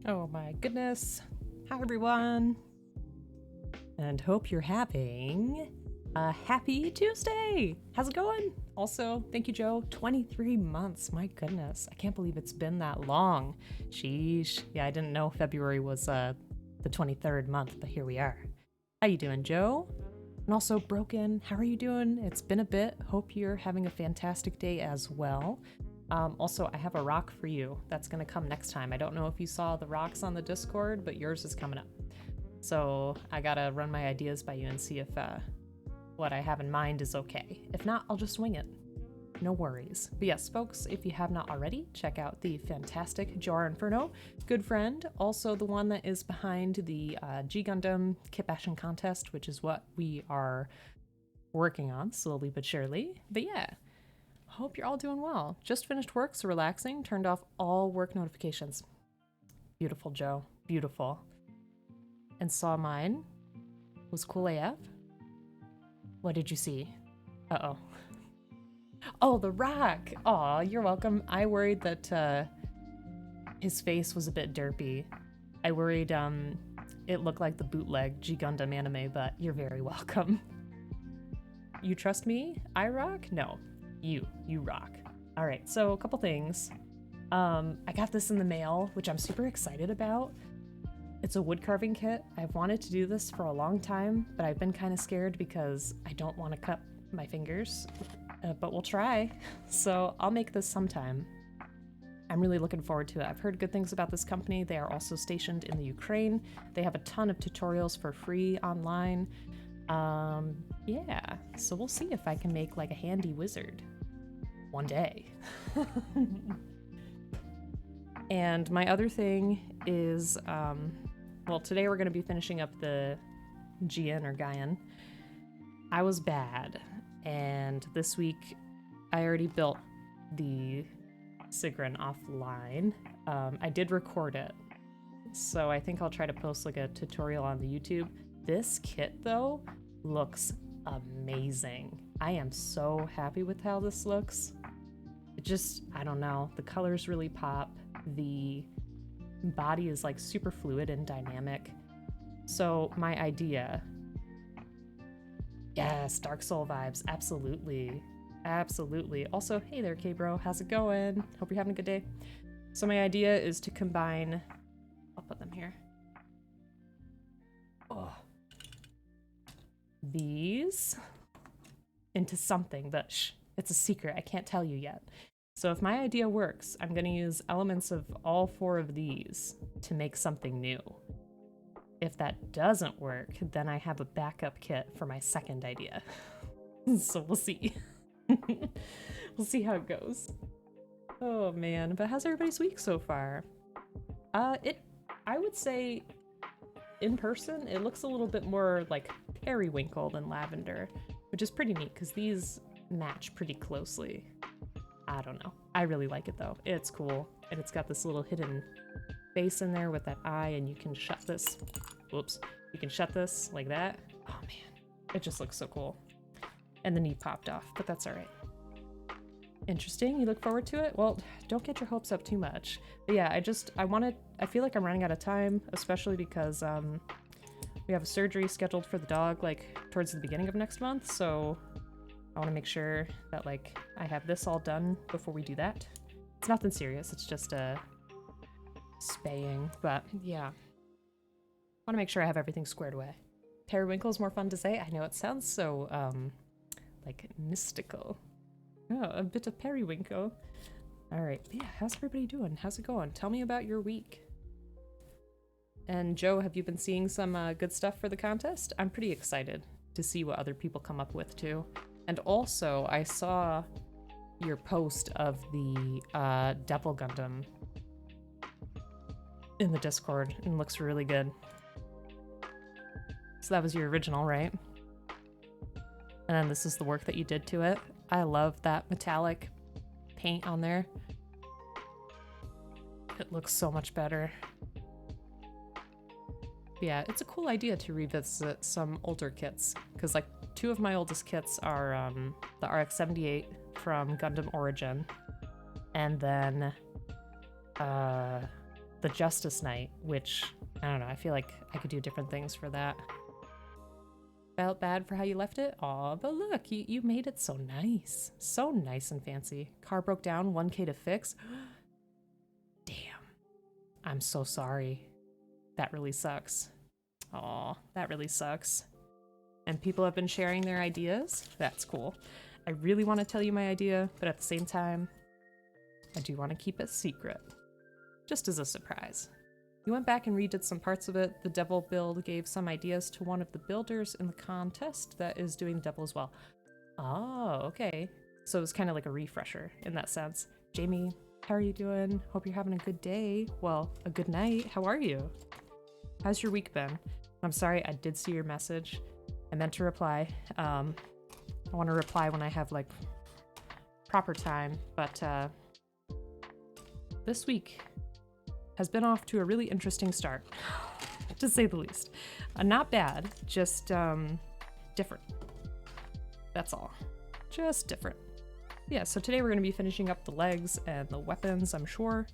Oh my goodness. Hi everyone. And hope you're having a happy Tuesday. How's it going? Also, thank you, Joe. 23 months. My goodness. I can't believe it's been that long. Sheesh. Yeah, I didn't know February was the 23rd month, but here we are. How you doing, Joe? And also, Broken, how are you doing? It's been a bit. Hope you're having a fantastic day as well. Also, I have a rock for you that's going to come next time. I don't know if you saw the rocks on the Discord, but yours is coming up. So I gotta run my ideas by you and see if what I have in mind is okay. If not, I'll just wing it. No worries. But yes, folks, if you have not already, check out the fantastic Jar Inferno, good friend, also the one that is behind the Gundam kit bashing contest, which is what we are working on slowly but surely. But yeah, hope you're all doing well. Just finished work, so relaxing, turned off all work notifications. Beautiful, Joe. Beautiful. And saw mine. Was cool AF. What did you see? Uh-oh. Oh, the rock! Aw, you're welcome. I worried that his face was a bit derpy. I worried it looked like the bootleg G Gundam anime, but you're very welcome. You trust me? I rock? No. You rock. Alright, so a couple things. I got this in the mail, which I'm super excited about. It's a wood carving kit. I've wanted to do this for a long time, but I've been kind of scared because I don't want to cut my fingers, but we'll try. So I'll make this sometime. I'm really looking forward to it. I've heard good things about this company. They are also stationed in the Ukraine. They have a ton of tutorials for free online. Yeah, so we'll see if I can make like a handy wizard one day. And my other thing is, well, today we're going to be finishing up the Gyan or Gyan. I was bad, and this week I already built the Sigrun offline. I did record it, so I think I'll try to post like a tutorial on the YouTube. This kit, though, looks amazing. I am so happy with how this looks. It just, I don't know, the colors really pop. The body is like super fluid and dynamic. So my idea, yes, Dark Soul vibes, absolutely. Absolutely. Also, hey there, K-Bro, how's it going? Hope you're having a good day. So my idea is to combine, I'll put them here. Oh. These into something, but shh, it's a secret, I can't tell you yet. So if my idea works, I'm going to use elements of all four of these to make something new. If that doesn't work, then I have a backup kit for my second idea. So we'll see. We'll see how it goes. Oh man, but how's everybody's week so far? I would say in person, it looks a little bit more like periwinkle than lavender, which is pretty neat because these match pretty closely. I don't know. I really like it though. It's cool. And it's got this little hidden face in there with that eye, and you can shut this. Whoops. You can shut this like that. Oh man. It just looks so cool. And the knee popped off, but that's alright. Interesting. You look forward to it? Well, don't get your hopes up too much. But yeah, I feel like I'm running out of time, especially because we have a surgery scheduled for the dog like towards the beginning of next month, so I want to make sure that, like, I have this all done before we do that. It's nothing serious, it's just a spaying, but yeah. I want to make sure I have everything squared away. Periwinkle is more fun to say. I know it sounds so, like, mystical. Oh, a bit of periwinkle. Alright, yeah, how's everybody doing? How's it going? Tell me about your week. And Joe, have you been seeing some good stuff for the contest? I'm pretty excited to see what other people come up with, too. And also, I saw your post of the Devil Gundam in the Discord, and it looks really good. So that was your original, right? And then this is the work that you did to it. I love that metallic paint on there. It looks so much better. Yeah, it's a cool idea to revisit some older kits, because like 2 of my oldest kits are the RX-78 from Gundam Origin, and then the the Justice Night, which, I don't know, I feel like I could do different things for that. Felt bad for how you left it? Aw, but look, you made it so nice. So nice and fancy. Car broke down, 1K to fix. Damn. I'm so sorry. That really sucks. Aw, that really sucks. And people have been sharing their ideas? That's cool. I really want to tell you my idea, but at the same time, I do want to keep it secret. Just as a surprise. You went back and redid some parts of it. The devil build gave some ideas to one of the builders in the contest that is doing the devil as well. Oh, okay. So it was kind of like a refresher in that sense. Jamie, how are you doing? Hope you're having a good day. Well, a good night. How are you? How's your week been? I'm sorry, I did see your message. I meant to reply. I want to reply when I have, like, proper time, but this week has been off to a really interesting start, to say the least. Not bad, just different. That's all. Just different. Yeah, so today we're going to be finishing up the legs and the weapons, I'm sure.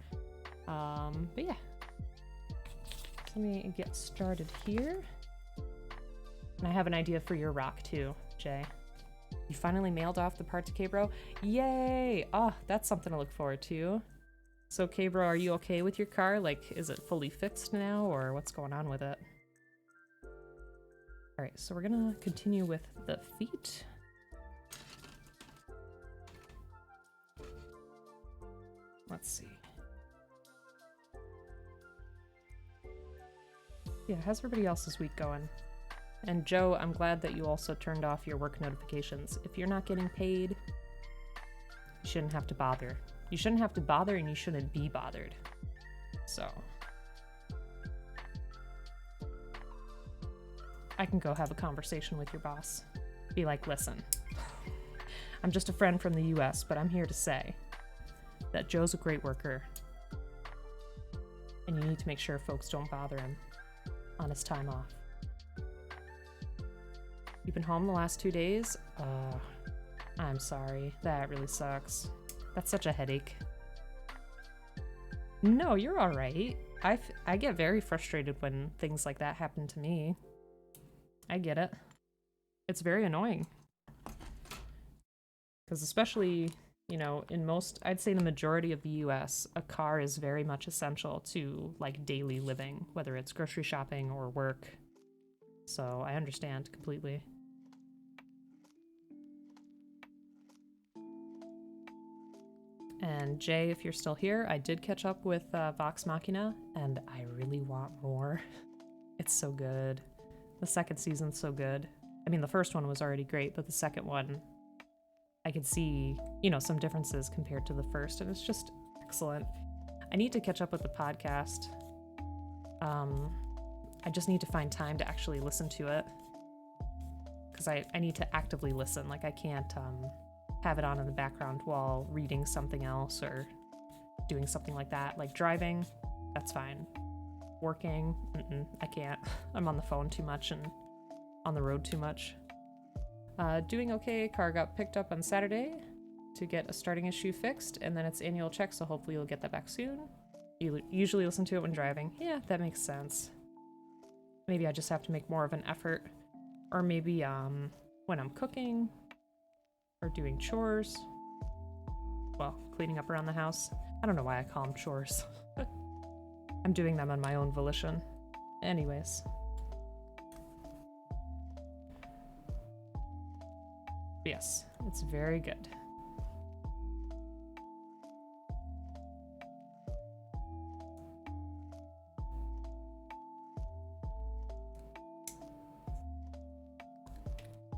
But yeah. Let me get started here. And I have an idea for your rock too, Jay. You finally mailed off the part to K-Bro? Yay! Oh, that's something to look forward to. So K-Bro, are you okay with your car? Like, is it fully fixed now, or what's going on with it? Alright, so we're gonna continue with the feet. Let's see. Yeah, how's everybody else's week going? And Joe, I'm glad that you also turned off your work notifications. If you're not getting paid, you shouldn't have to bother. You shouldn't have to bother, and you shouldn't be bothered. So I can go have a conversation with your boss. Be like, listen, I'm just a friend from the US, but I'm here to say that Joe's a great worker, and you need to make sure folks don't bother him on his time off. You've been home the last 2 days? I'm sorry. That really sucks. That's such a headache. No, you're alright. I get very frustrated when things like that happen to me. I get it. It's very annoying. Because especially, you know, in most, I'd say the majority of the US, a car is very much essential to, like, daily living, whether it's grocery shopping or work. So I understand completely. And Jay, if you're still here, I did catch up with Vox Machina, and I really want more. It's so good. The second season's so good. I mean, the first one was already great, but the second one, I could see, you know, some differences compared to the first, and it's just excellent. I need to catch up with the podcast. I just need to find time to actually listen to it, because I need to actively listen. Like, I can't have it on in the background while reading something else or doing something like that. Like driving, that's fine. Working, I can't. I'm on the phone too much and on the road too much. Doing okay. Car got picked up on Saturday to get a starting issue fixed, and then it's annual check, so hopefully you'll get that back soon. You usually listen to it when driving. Yeah, that makes sense. Maybe I just have to make more of an effort. Or maybe when I'm cooking or doing chores. Well, cleaning up around the house. I don't know why I call them chores. I'm doing them on my own volition. Anyways. Yes, it's very good.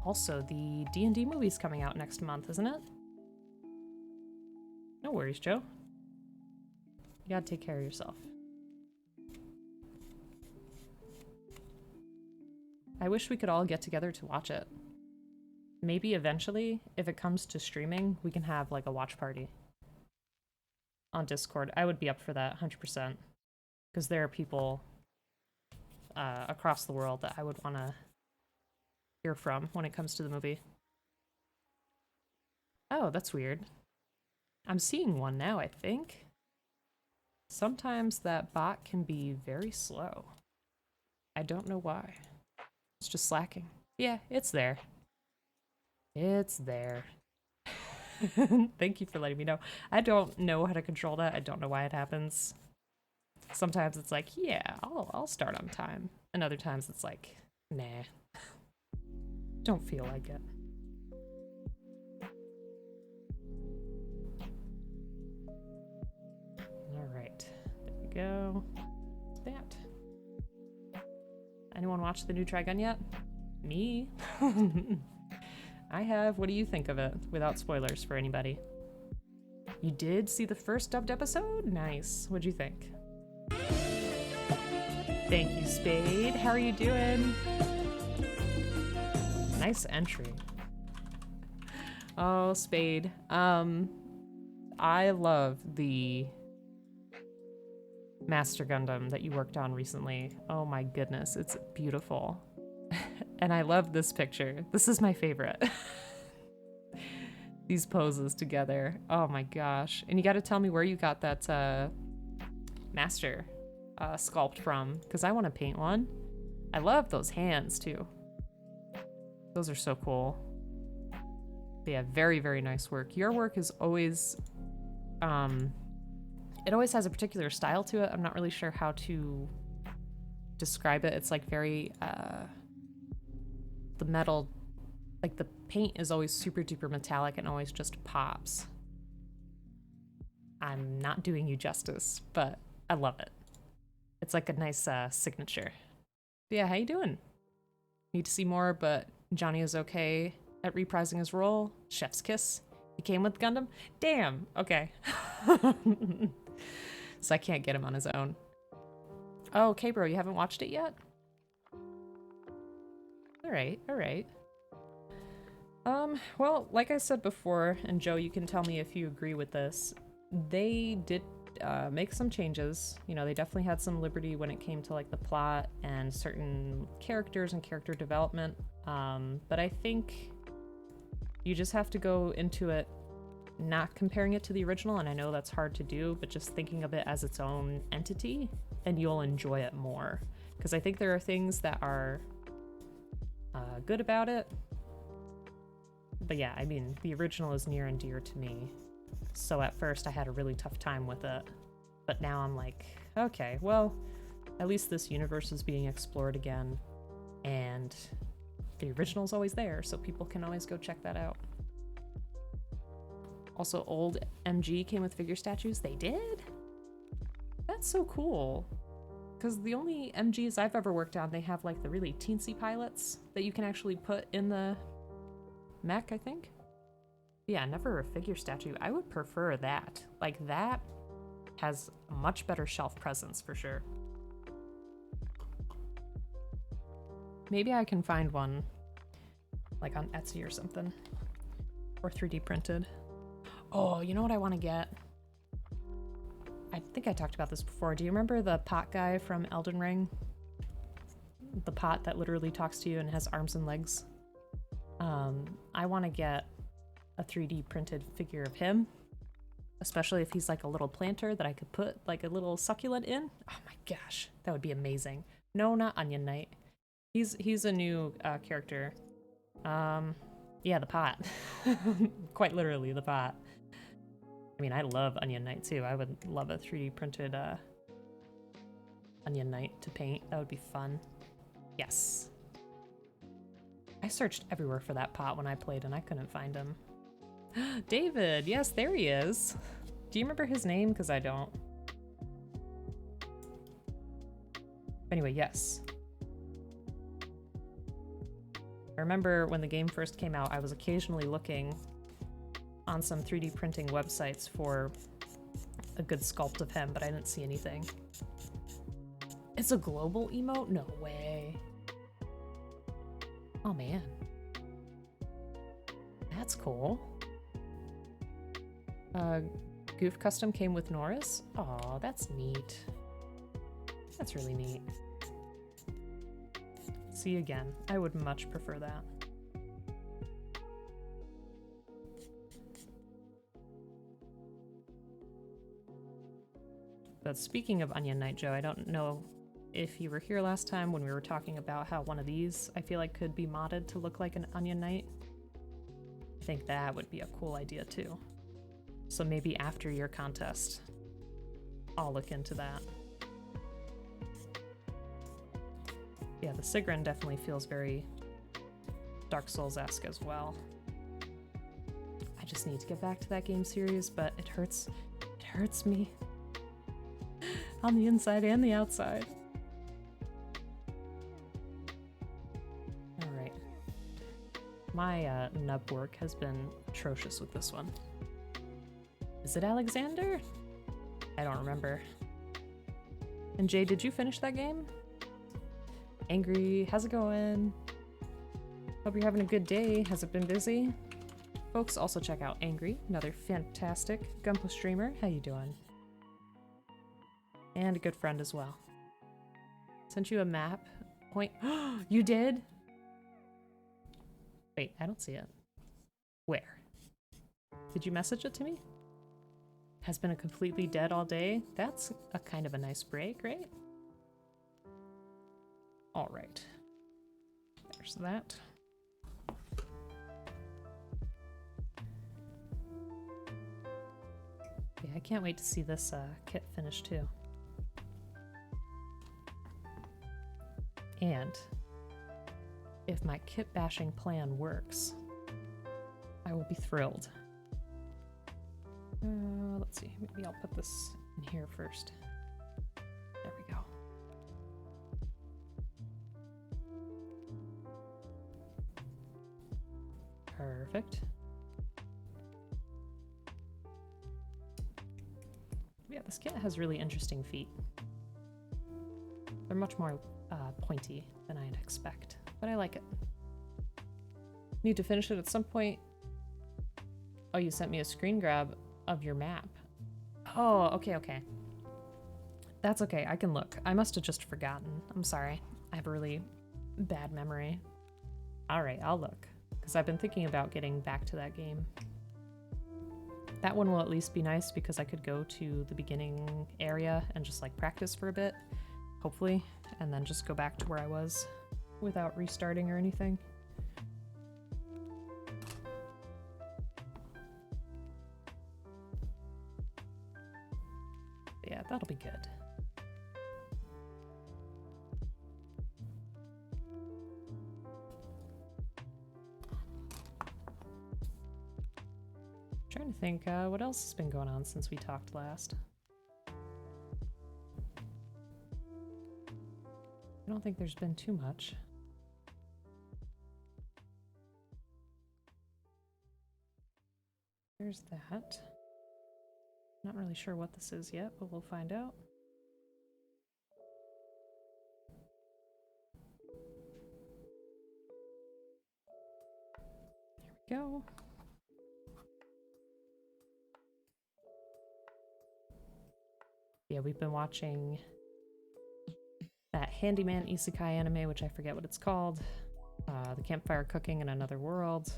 Also, the D&D movie's coming out next month, isn't it? No worries, Joe. You gotta take care of yourself. I wish we could all get together to watch it. Maybe eventually, if it comes to streaming, we can have like a watch party on Discord. I would be up for that 100%, because there are people across the world that I would want to hear from when it comes to the movie. Oh, that's weird. I'm seeing one now, I think. Sometimes that bot can be very slow. I don't know why. It's just slacking. Yeah, it's there. It's there. Thank you for letting me know. I don't know how to control that. I don't know why it happens. Sometimes it's like, yeah, I'll start on time. And other times it's like, nah. Don't feel like it. Alright. There we go. That. Anyone watch the new Trigun yet? Me? I have. What do you think of it? Without spoilers for anybody. You did see the first dubbed episode? Nice. What'd you think? Thank you, Spade. How are you doing? Nice entry. Oh, Spade. I love the Master Gundam that you worked on recently. Oh my goodness, it's beautiful. And I love this picture. This is my favorite. These poses together. Oh my gosh. And you gotta tell me where you got that master sculpt from, because I want to paint one. I love those hands too. Those are so cool. But yeah, very, very nice work. Your work is always, it always has a particular style to it. I'm not really sure how to describe it. It's like very, the metal, like the paint is always super duper metallic and always just pops. I'm not doing you justice, but I love it. It's like a nice signature. But yeah, how you doing? Need to see more, but Johnny is okay at reprising his role. Chef's kiss. He came with Gundam? Damn, okay. So I can't get him on his own. Oh, okay, bro, you haven't watched it yet? Alright, alright. Well, like I said before, and Joe, you can tell me if you agree with this, they did make some changes. You know, they definitely had some liberty when it came to like the plot and certain characters and character development. But I think you just have to go into it not comparing it to the original, and I know that's hard to do, but just thinking of it as its own entity, and you'll enjoy it more. Because I think there are things that are good about it. But yeah, I mean, the original is near and dear to me. So at first I had a really tough time with it. But now I'm like, okay, well, at least this universe is being explored again. And the original's always there, so people can always go check that out. Also, old MG came with figure statues. They did? That's so cool. Because the only MGs I've ever worked on, they have like the really teensy pilots that you can actually put in the mech, I think. Yeah, never a figure statue. I would prefer that. Like, that has a much better shelf presence for sure. Maybe I can find one like on Etsy or something. Or 3D printed. Oh, you know what I want to get? I think I talked about this before. Do you remember the pot guy from Elden Ring? The pot that literally talks to you and has arms and legs. I want to get a 3D printed figure of him, especially if he's like a little planter that I could put like a little succulent in. Oh my gosh, that would be amazing. No, not Onion Knight. He's a new character. Yeah, the pot. Quite literally, the pot. I mean, I love Onion Knight too. I would love a 3D printed Onion Knight to paint. That would be fun. Yes. I searched everywhere for that pot when I played and I couldn't find him. David, yes, there he is. Do you remember his name? Because I don't. Anyway, yes. I remember when the game first came out, I was occasionally looking on some 3D printing websites for a good sculpt of him, but I didn't see anything. It's a global emote? No way. Oh man. That's cool. Goof Custom came with Norris? Aw, that's neat. That's really neat. See again. I would much prefer that. But speaking of Onion Knight, Joe, I don't know if you were here last time when we were talking about how one of these I feel like could be modded to look like an Onion Knight. I think that would be a cool idea too. So maybe after your contest, I'll look into that. Yeah, the Sigrun definitely feels very Dark Souls-esque as well. I just need to get back to that game series, but it hurts me on the inside and the outside. All right. My nub work has been atrocious with this one. Is it Alexander? I don't remember. And Jay, did you finish that game? Angry, how's it going? Hope you're having a good day. Has it been busy? Folks, also check out Angry, another fantastic Gunpla streamer. How you doing? And a good friend as well. Sent you a map. Point. You did? Wait, I don't see it. Where? Did you message it to me? Has been a completely dead all day. That's a kind of a nice break, right? All right. There's that. Yeah, I can't wait to see this kit finished too. And if my kit bashing plan works, I will be thrilled. Let's see, maybe I'll put this in here first. There we go. Perfect. Yeah, this kit has really interesting feet. They're much more pointy than I'd expect, but I like it. Need to finish it at some point. Oh, you sent me a screen grab of your map. Oh, okay. That's okay, I can look. I must have just forgotten. I'm sorry. I have a really bad memory. All right, I'll look, because I've been thinking about getting back to that game. That one will at least be nice because I could go to the beginning area and just like practice for a bit, hopefully, and then just go back to where I was without restarting or anything. But yeah, that'll be good. Trying to think what else has been going on since we talked last. I don't think there's been too much. There's that. Not really sure what this is yet, but we'll find out. There we go. Yeah, we've been watching that Handyman Isekai anime, which I forget what it's called. The Campfire Cooking in Another World.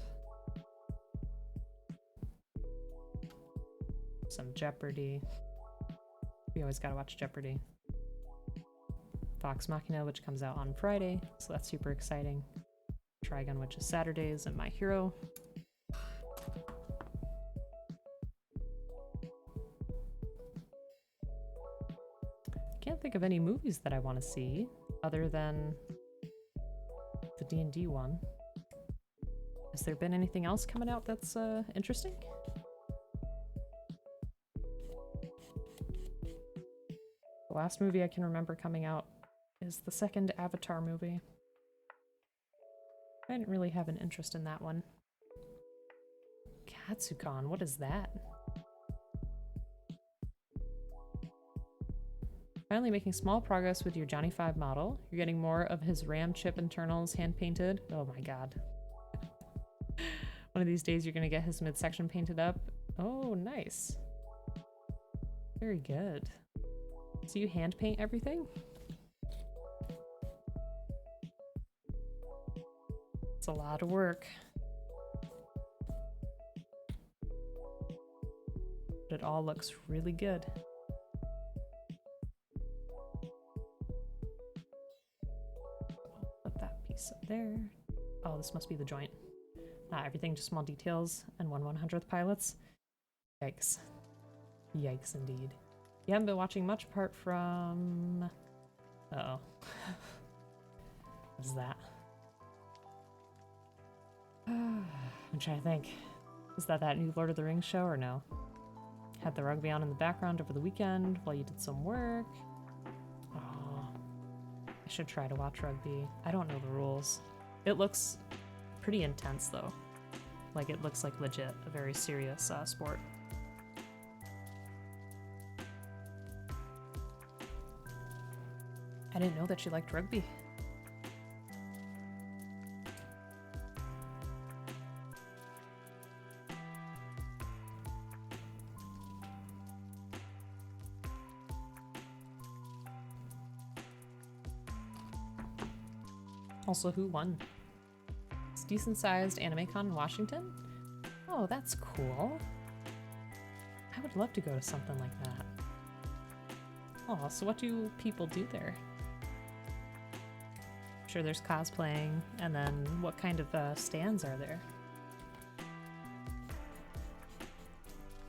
Some Jeopardy. We always gotta watch Jeopardy. Vox Machina, which comes out on Friday, so that's super exciting. Trigun, which is Saturdays, and My Hero. Can't think of any movies that I want to see other than the D&D one. Has there been anything else coming out that's interesting? The last movie I can remember coming out is the second Avatar movie. I didn't really have an interest in that one. Katsucon, what is that? Finally making small progress with your Johnny 5 model. You're getting more of his RAM chip internals hand-painted. Oh my god. One of these days you're gonna get his midsection painted up. Oh, nice. Very good. So you hand paint everything? It's a lot of work. But it all looks really good. there. Oh, this must be the joint. Everything just small details and 1/100th pilots. Yikes. Yikes indeed. You haven't been watching much apart from... Uh-oh. What is that? I'm trying to think. Is that new Lord of the Rings show or no? Had the rugby on in the background over the weekend while you did some work. Oh, I should try to watch rugby. I don't know the rules. It looks pretty intense though. Like it looks like legit, a very serious sport. I didn't know that you liked rugby. Also, who won? It's a decent-sized anime con in Washington? Oh, that's cool. I would love to go to something like that. Oh, so what do people do there? I'm sure there's cosplaying, and then what kind of stands are there?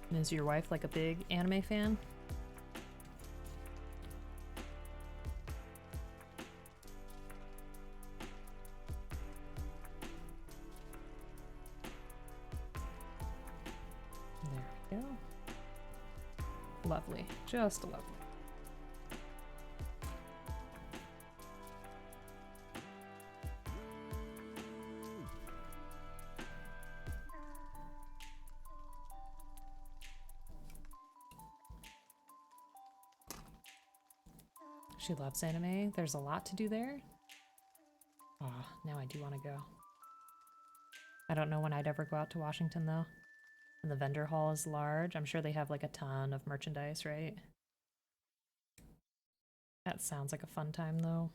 And is your wife like a big anime fan? There we go. Lovely. Just lovely. She loves anime. There's a lot to do there. Oh, now I do want to go. I don't know when I'd ever go out to Washington though. And the vendor hall is large. I'm sure they have like a ton of merchandise, right? That sounds like a fun time though.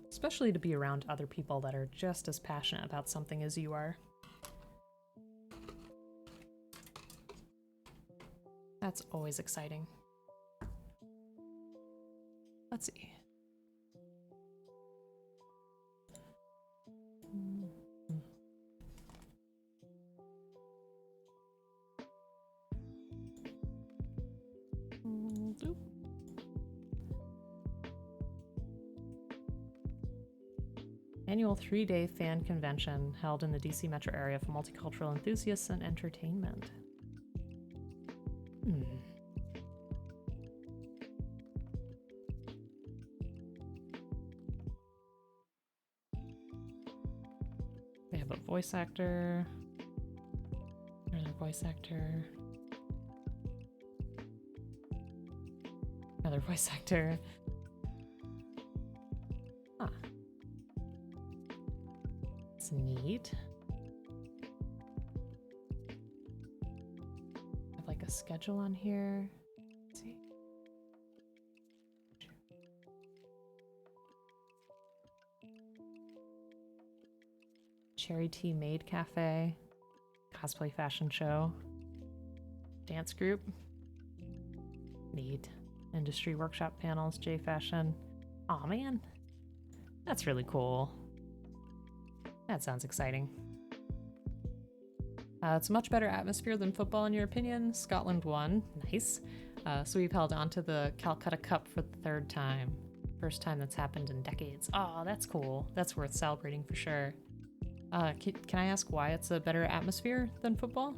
Especially to be around other people that are just as passionate about something as you are. That's always exciting. Let's see. Annual 3-day fan convention held in the DC metro area for multicultural enthusiasts and entertainment. They have a voice actor. There's a voice actor. Another voice actor. Huh. It's neat. Have like a schedule on here. Let's see. Cherry Tea Maid Cafe. Cosplay fashion show. Dance group. Neat. Industry workshop panels, J Fashion. Aw, man. That's really cool. That sounds exciting. It's a much better atmosphere than football in your opinion. Scotland won. Nice. So we've held on to the Calcutta Cup for the 3rd time. First time that's happened in decades. Oh, that's cool. That's worth celebrating for sure. Can I ask why it's a better atmosphere than football?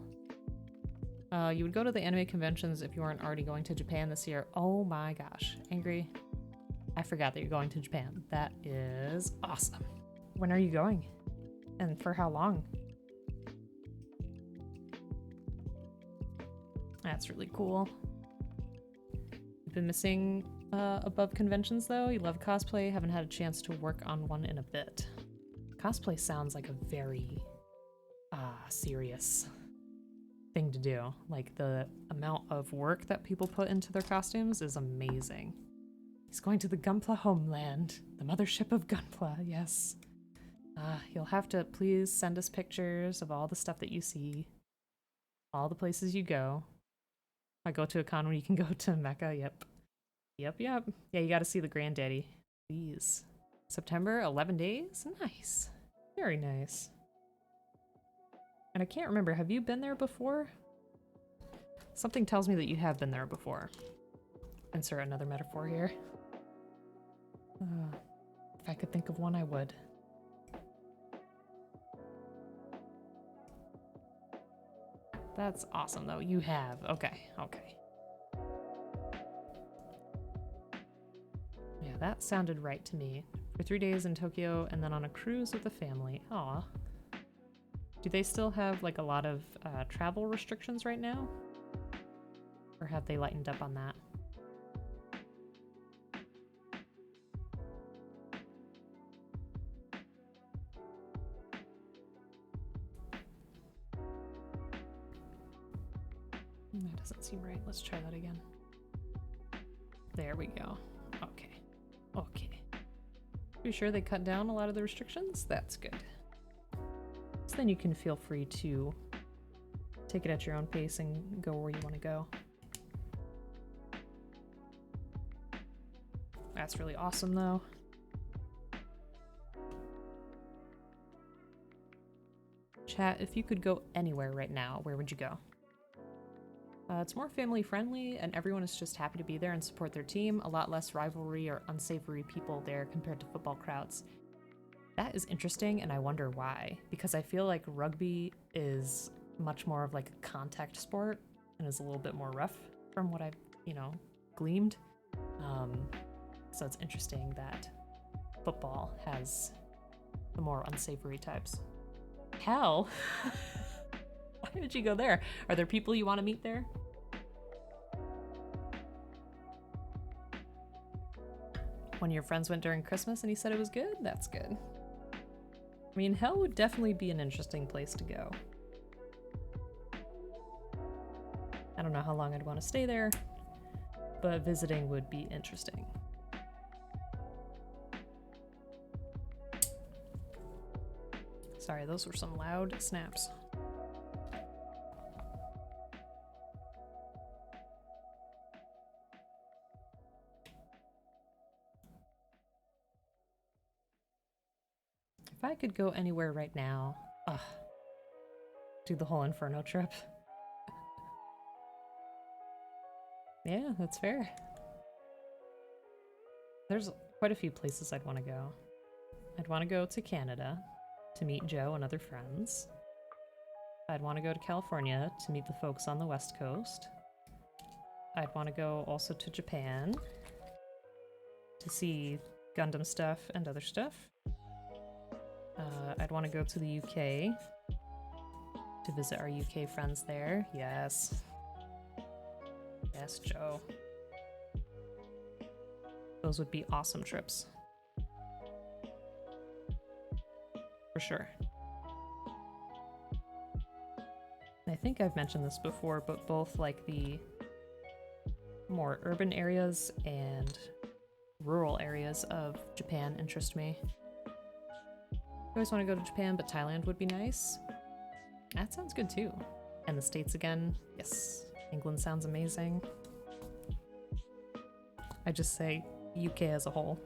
You would go to the anime conventions if you weren't already going to Japan this year. Oh my gosh. Angry. I forgot that you're going to Japan. That is awesome. When are you going? And for how long? That's really cool. You've been missing above conventions though? You love cosplay, haven't had a chance to work on one in a bit. Cosplay sounds like a very serious thing to do. Like the amount of work that people put into their costumes is amazing. He's going to the Gunpla homeland, the mothership of Gunpla, yes. You'll have to please send us pictures of all the stuff that you see, all the places you go. I go to a con when you can go to Mecca, yep. Yep. Yeah, you gotta see the granddaddy. Please September, 11 days? Nice. Very nice. And I can't remember, have you been there before? Something tells me that you have been there before. Insert another metaphor here. If I could think of one, I would. That's awesome, though. You have. Okay, okay. Yeah, that sounded right to me. For 3 days in Tokyo and then on a cruise with the family. Aw. Do they still have, like, a lot of travel restrictions right now? Or have they lightened up on that? That doesn't seem right. Let's try that again. There we go. Okay. Okay. Be sure they cut down a lot of the restrictions? That's good. So then you can feel free to take it at your own pace and go where you want to go. That's really awesome, though. Chat, if you could go anywhere right now, where would you go? It's more family friendly and everyone is just happy to be there and support their team. A lot less rivalry or unsavory people there compared to football crowds. That is interesting and I wonder why. Because I feel like rugby is much more of like a contact sport and is a little bit more rough from what I've, gleaned. So it's interesting that football has the more unsavory types. Hell! Why did you go there? Are there people you want to meet there? One of your friends went during Christmas and he said it was good? That's good. I mean, hell would definitely be an interesting place to go. I don't know how long I'd want to stay there, but visiting would be interesting. Sorry, those were some loud snaps. If I could go anywhere right now, do the whole Inferno trip. Yeah, that's fair. There's quite a few places I'd want to go. I'd want to go to Canada to meet Joe and other friends. I'd want to go to California to meet the folks on the West Coast. I'd want to go also to Japan to see Gundam stuff and other stuff. I'd want to go to the UK to visit our UK friends there. Yes. Yes, Joe. Those would be awesome trips. For sure. I think I've mentioned this before, but both like the more urban areas and rural areas of Japan interest me. I always want to go to Japan, but Thailand would be nice. That sounds good too. And the States again. Yes. England sounds amazing. I just say UK as a whole,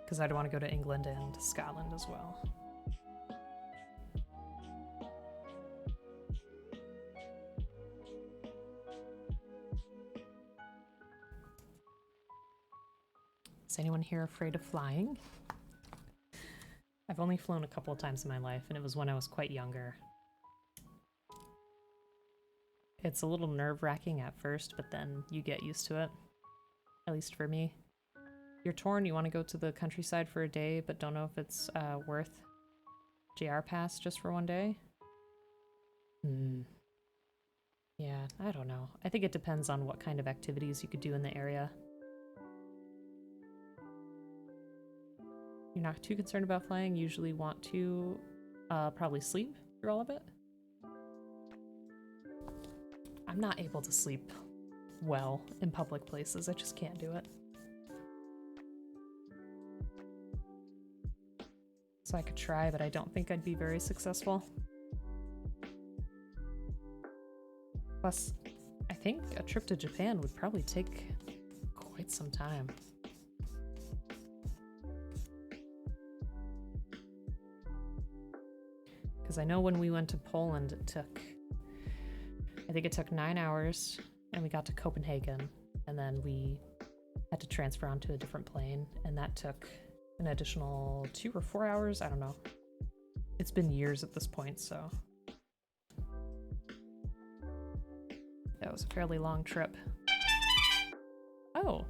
because I'd want to go to England and Scotland as well. Is anyone here afraid of flying? I've only flown a couple of times in my life, and it was when I was quite younger. It's a little nerve-wracking at first, but then you get used to it. At least for me. You're torn, you want to go to the countryside for a day, but don't know if it's worth JR Pass just for one day? Yeah, I don't know. I think it depends on what kind of activities you could do in the area. You're not too concerned about flying, you usually want to probably sleep through all of it. I'm not able to sleep well in public places, I just can't do it. So I could try, but I don't think I'd be very successful. Plus, I think a trip to Japan would probably take quite some time. Because I know when we went to Poland, I think it took 9 hours, and we got to Copenhagen, and then we had to transfer onto a different plane, and that took an additional 2 or 4 hours. I don't know. It's been years at this point, so that was a fairly long trip. Oh,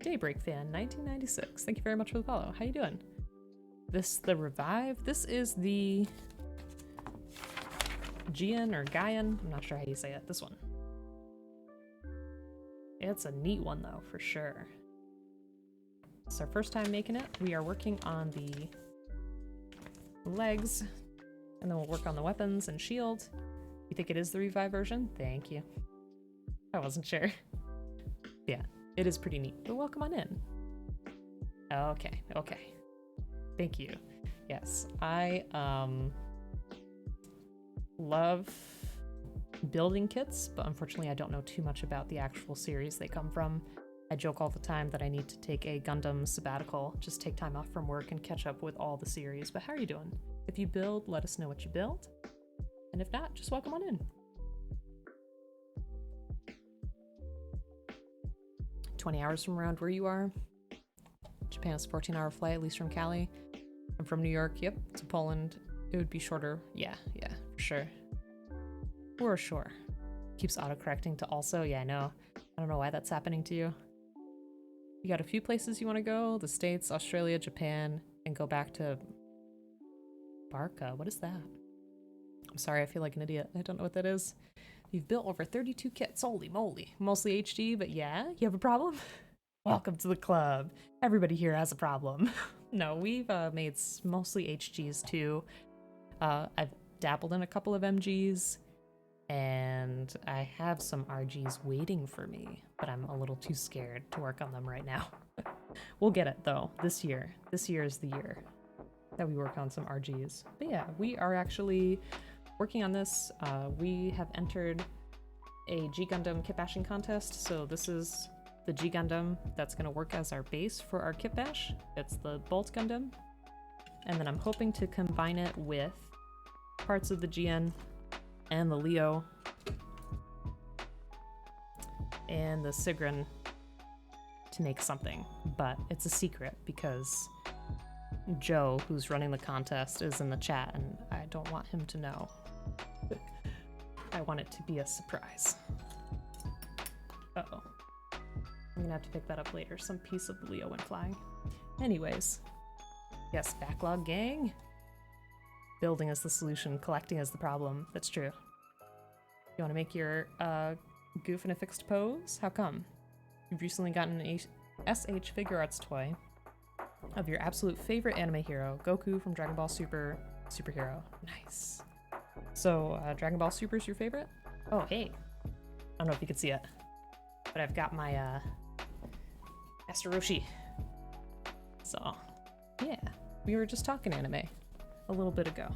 Daybreak Fan 1996. Thank you very much for the follow. How you doing? The Revive. This is the Gyan or Gyan. I'm not sure how you say it. This one. It's a neat one though, for sure. It's our first time making it. We are working on the legs, and then we'll work on the weapons and shield. You think it is the Revive version? Thank you. I wasn't sure. Yeah, it is pretty neat. But welcome on in. Okay, okay. Thank you. Yes, I love building kits, but unfortunately I don't know too much about the actual series they come from. I joke all the time that I need to take a Gundam sabbatical, just take time off from work and catch up with all the series. But how are you doing? If you build, let us know what you build. And if not, just welcome on in. 20 hours from around where you are. Japan is a 14-hour flight, at least from Cali. I'm from New York, yep, to Poland. It would be shorter. Yeah, for sure. For sure. Keeps autocorrecting to also, yeah, I know. I don't know why that's happening to you. You got a few places you want to go, the States, Australia, Japan, and go back to Barca. What is that? I'm sorry, I feel like an idiot. I don't know what that is. You've built over 32 kits. Holy moly. Mostly HD, but yeah, you have a problem? Welcome to the club. Everybody here has a problem. No, we've made mostly HGs too. I've dabbled in a couple of MGs, and I have some RGs waiting for me, but I'm a little too scared to work on them right now. We'll get it though, this year. This year is the year that we work on some RGs. But yeah, we are actually working on this. We have entered a G Gundam kit bashing contest, so this is the G Gundam that's going to work as our base for our kit bash. It's the Bolt Gundam, and then I'm hoping to combine it with parts of the Gyan and the Leo and the Sigrun to make something, but it's a secret because Joe, who's running the contest, is in the chat and I don't want him to know. I want it to be a surprise. Uh-oh. I'm gonna have to pick that up later. Some piece of the Leo went flying. Anyways. Yes, backlog gang. Building is the solution, collecting is the problem. That's true. You want to make your goof in a fixed pose? How come? You've recently gotten an SH Figure Arts toy of your absolute favorite anime hero, Goku from Dragon Ball Super superhero. Nice. So, Dragon Ball Super is your favorite? Oh, hey. I don't know if you can see it, but I've got my Master Roshi. So, yeah. We were just talking anime a little bit ago.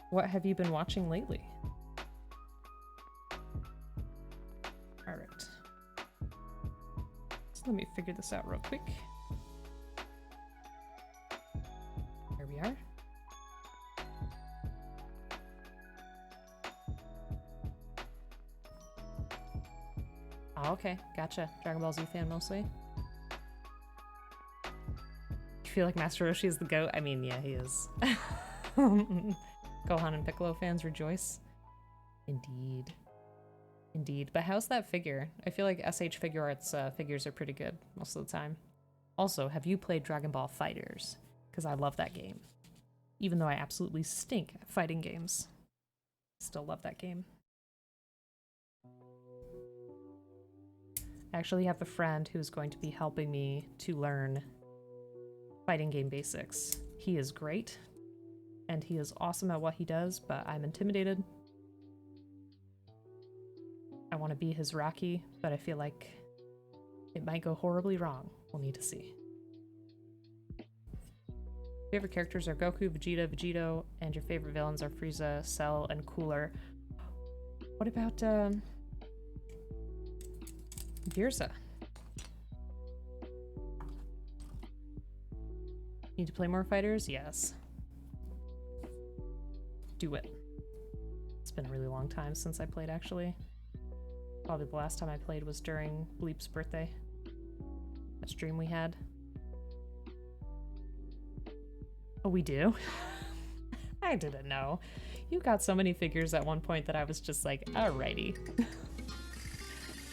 What have you been watching lately? All right. So let me figure this out real quick. Here we are. Oh, okay, gotcha. Dragon Ball Z fan mostly. You feel like Master Roshi is the GOAT? I mean, yeah, he is. Gohan and Piccolo fans rejoice. Indeed. Indeed. But how's that figure? I feel like SH Figure Arts figures are pretty good most of the time. Also, have you played Dragon Ball Fighters? Because I love that game. Even though I absolutely stink at fighting games. Still love that game. I actually have a friend who's going to be helping me to learn fighting game basics. He is great, and he is awesome at what he does, but I'm intimidated. I want to be his Rocky, but I feel like it might go horribly wrong. We'll need to see. Favorite characters are Goku, Vegeta, Vegito, and your favorite villains are Frieza, Cell, and Cooler. What about, Girza? Need to play more fighters? Yes. do it. It's been a really long time since I played, actually. Probably the last time I played was during Bleep's birthday. A stream we had. Oh, we do? I didn't know. You got so many figures at one point that I was just like, alrighty.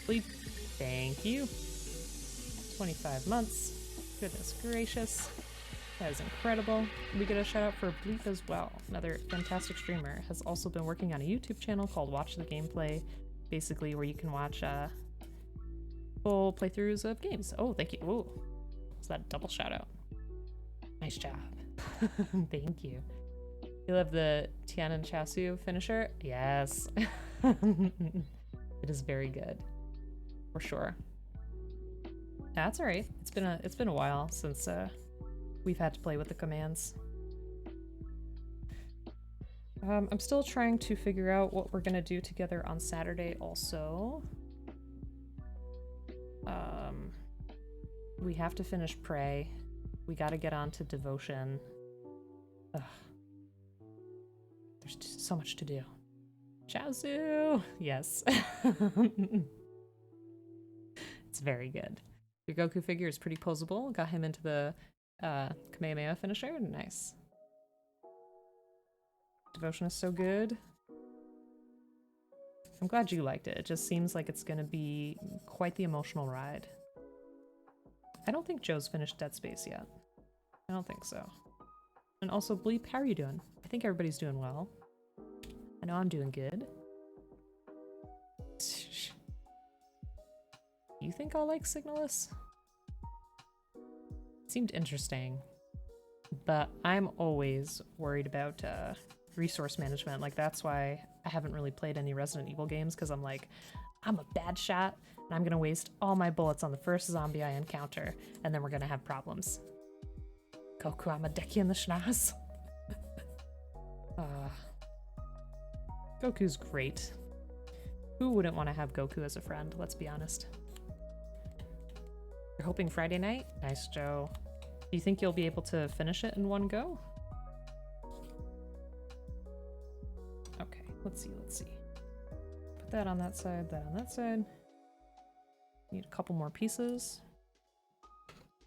Bleep, thank you. 25 months. Goodness gracious. That is incredible. We get a shout out for Bleep as well. Another fantastic streamer. Has also been working on a YouTube channel called Watch the Gameplay. Basically where you can watch full playthroughs of games. Oh, thank you. Oh, is that a double shout out? Nice job. Thank you. You love the Tianan Chasu finisher? Yes. It is very good. For sure. That's alright. It's been a while since we've had to play with the commands. I'm still trying to figure out what we're gonna do together on Saturday also. We have to finish Pray. We gotta get on to Devotion. Ugh. There's just so much to do. Chaozu! Yes. It's very good. Your Goku figure is pretty posable. Got him into the Kamehameha finisher. Nice. Devotion is so good. I'm glad you liked it. It just seems like it's gonna be quite the emotional ride. I don't think Joe's finished Dead Space yet. I don't think so. And also, Bleep, how are you doing? I think everybody's doing well. I know I'm doing good. You think I'll like Signalus? Seemed interesting. But I'm always worried about resource management. Like, that's why I haven't really played any Resident Evil games, because I'm like, I'm a bad shot, and I'm gonna waste all my bullets on the first zombie I encounter, and then we're gonna have problems. Goku, I'm a Deki in the Schnoz. Goku's great. Who wouldn't want to have Goku as a friend? Let's be honest. You're hoping Friday night? Nice, Joe. Do you think you'll be able to finish it in one go? Okay, let's see. Put that on that side, that on that side. Need a couple more pieces.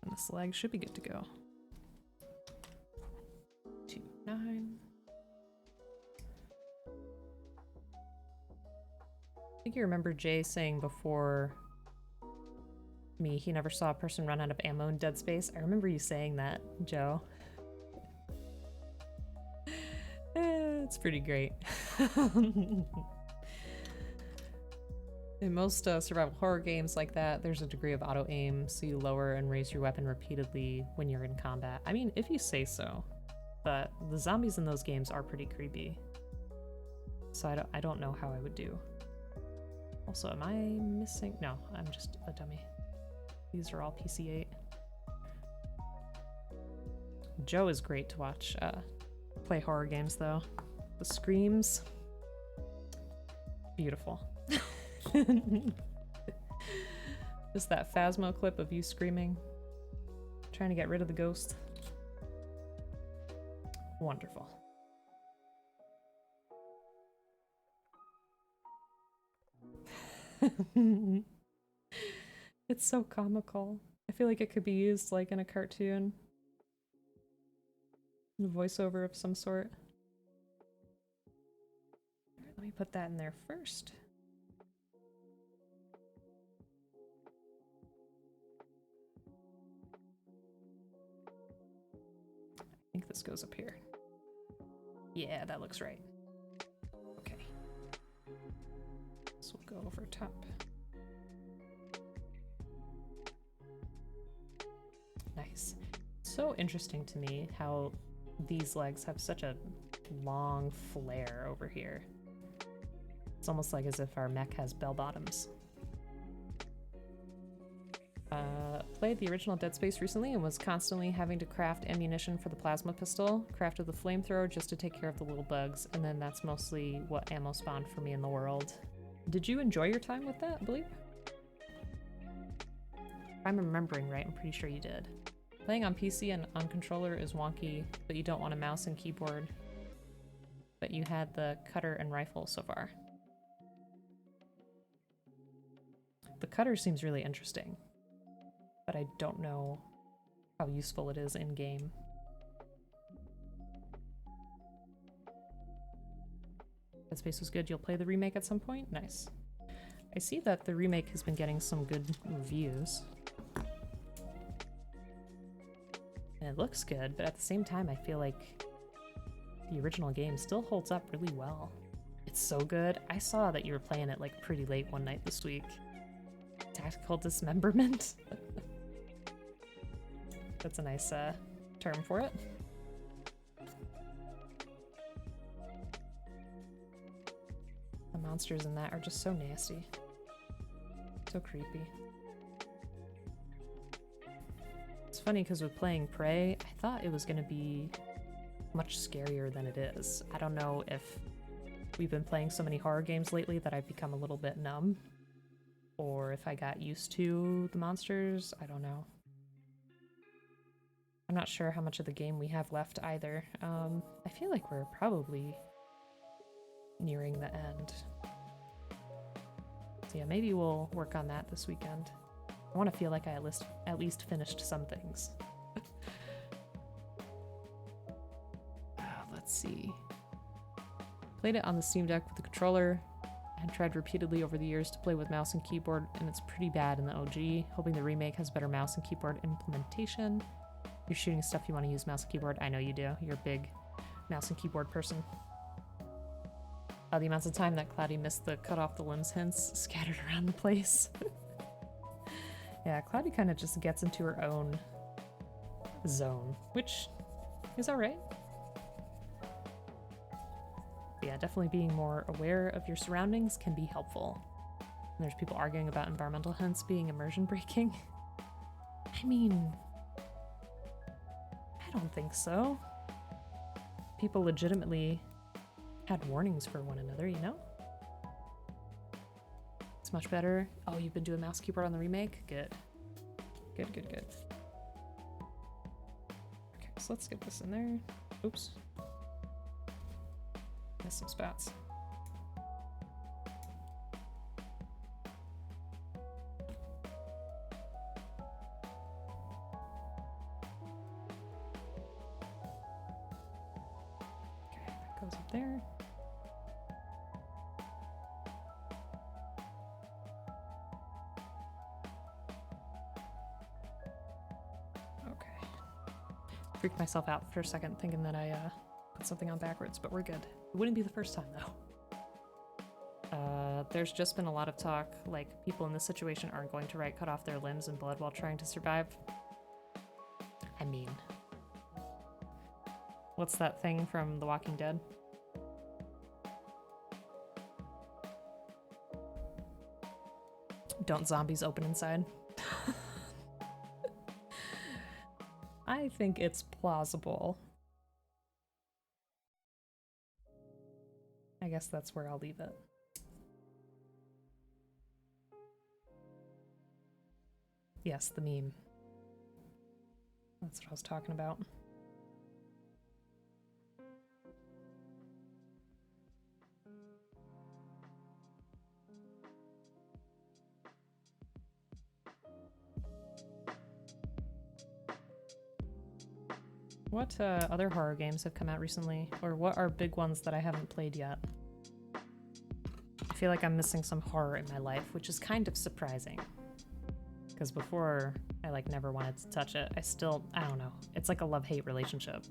And this leg should be good to go. 2, 9. I think you remember Jay saying before me he never saw a person run out of ammo in Dead Space. I remember you saying that, Joe. It's pretty great. In most survival horror games like that, there's a degree of auto-aim, so you lower and raise your weapon repeatedly when you're in combat. I mean, if you say so. But the zombies in those games are pretty creepy. So I don't know how I would do. Also, am I missing? No, I'm just a dummy. These are all PC-8. Joe is great to watch play horror games, though. The screams. Beautiful. Just that Phasmo clip of you screaming. Trying to get rid of the ghost. Wonderful. It's so comical. I feel like it could be used like in a cartoon. A voiceover of some sort. Alright, let me put that in there first. I think this goes up here. Yeah, that looks right. Okay. This will go over top. Nice. So interesting to me how these legs have such a long flare over here. It's almost like as if our mech has bell bottoms. Played the original Dead Space recently and was constantly having to craft ammunition for the plasma pistol. Crafted the flamethrower just to take care of the little bugs, and then that's mostly what ammo spawned for me in the world. Did you enjoy your time with that, Bleep? If I'm remembering right, I'm pretty sure you did. Playing on PC and on controller is wonky, but you don't want a mouse and keyboard. But that you had the cutter and rifle so far. The cutter seems really interesting, but I don't know how useful it is in-game. Dead Space was good. You'll play the remake at some point? Nice. I see that the remake has been getting some good reviews. And it looks good, but at the same time I feel like the original game still holds up really well. It's so good. I saw that you were playing it like pretty late one night this week. Tactical dismemberment? That's a nice term for it. The monsters in that are just so nasty. So creepy. It's funny because with playing Prey, I thought it was going to be much scarier than it is. I don't know if we've been playing so many horror games lately that I've become a little bit numb, or if I got used to the monsters. I don't know. I'm not sure how much of the game we have left either. I feel like we're probably nearing the end. So yeah, maybe we'll work on that this weekend. I want to feel like I at least finished some things. Let's see. Played it on the Steam Deck with the controller and tried repeatedly over the years to play with mouse and keyboard, and it's pretty bad in the OG. Hoping the remake has better mouse and keyboard implementation. You're shooting stuff, you want to use mouse and keyboard. I know you do. You're a big mouse and keyboard person. The amounts of time that Cloudy missed the cut off the limbs hints scattered around the place. Yeah, Cloudy kind of just gets into her own zone, which is alright. Yeah, definitely being more aware of your surroundings can be helpful. And there's people arguing about environmental hints being immersion breaking. I mean, I don't think so. People legitimately had warnings for one another, you know? It's much better. Oh, you've been doing mouse keyboard on the remake? Good. Good, good, good. Okay, so let's get this in there. Oops. Missed some spots. Okay, that goes up there. Freaked myself out for a second thinking that I put something on backwards, but we're good. It wouldn't be the first time though. There's just been a lot of talk, like people in this situation aren't going to cut off their limbs and blood while trying to survive. I mean, what's that thing from The Walking Dead? Don't zombies open inside? I think it's plausible. I guess that's where I'll leave it. Yes, the meme. That's what I was talking about. What other horror games have come out recently? Or what are big ones that I haven't played yet? I feel like I'm missing some horror in my life, which is kind of surprising. Because before, I never wanted to touch it. I don't know. It's like a love-hate relationship.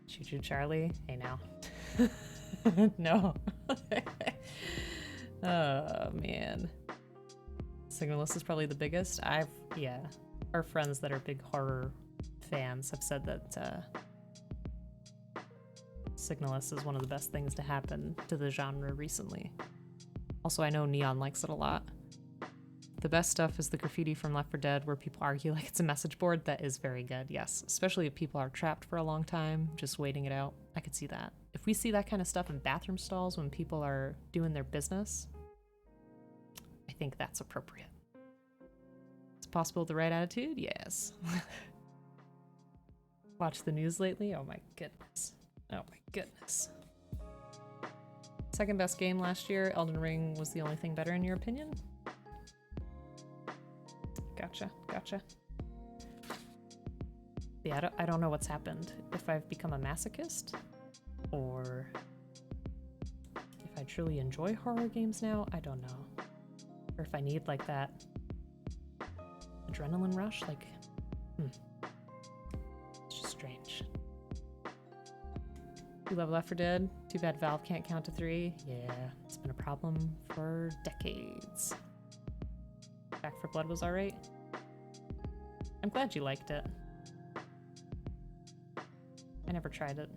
Choo Choo Charlie? Hey now. No. Oh, man. Signalist is probably the biggest. Yeah. Our friends that are big horror fans have said that Signalist is one of the best things to happen to the genre recently. Also, I know Neon likes it a lot. The best stuff is the graffiti from Left 4 Dead where people argue like it's a message board. That is very good, yes. Especially if people are trapped for a long time, just waiting it out. I could see that. If we see that kind of stuff in bathroom stalls when people are doing their business, I think that's appropriate. It's possible with the right attitude? Yes. Watch the news lately? Oh my goodness. Oh my goodness. Second best game last year. Elden Ring was the only thing better in your opinion? Gotcha, gotcha. Yeah, I don't know what's happened. If I've become a masochist, or if I truly enjoy horror games now, I don't know. Or if I need like that adrenaline rush, like, it's just strange. You love Left 4 Dead? Too bad Valve can't count to 3. Yeah, it's been a problem for decades. Back 4 Blood was alright. I'm glad you liked it. I never tried it.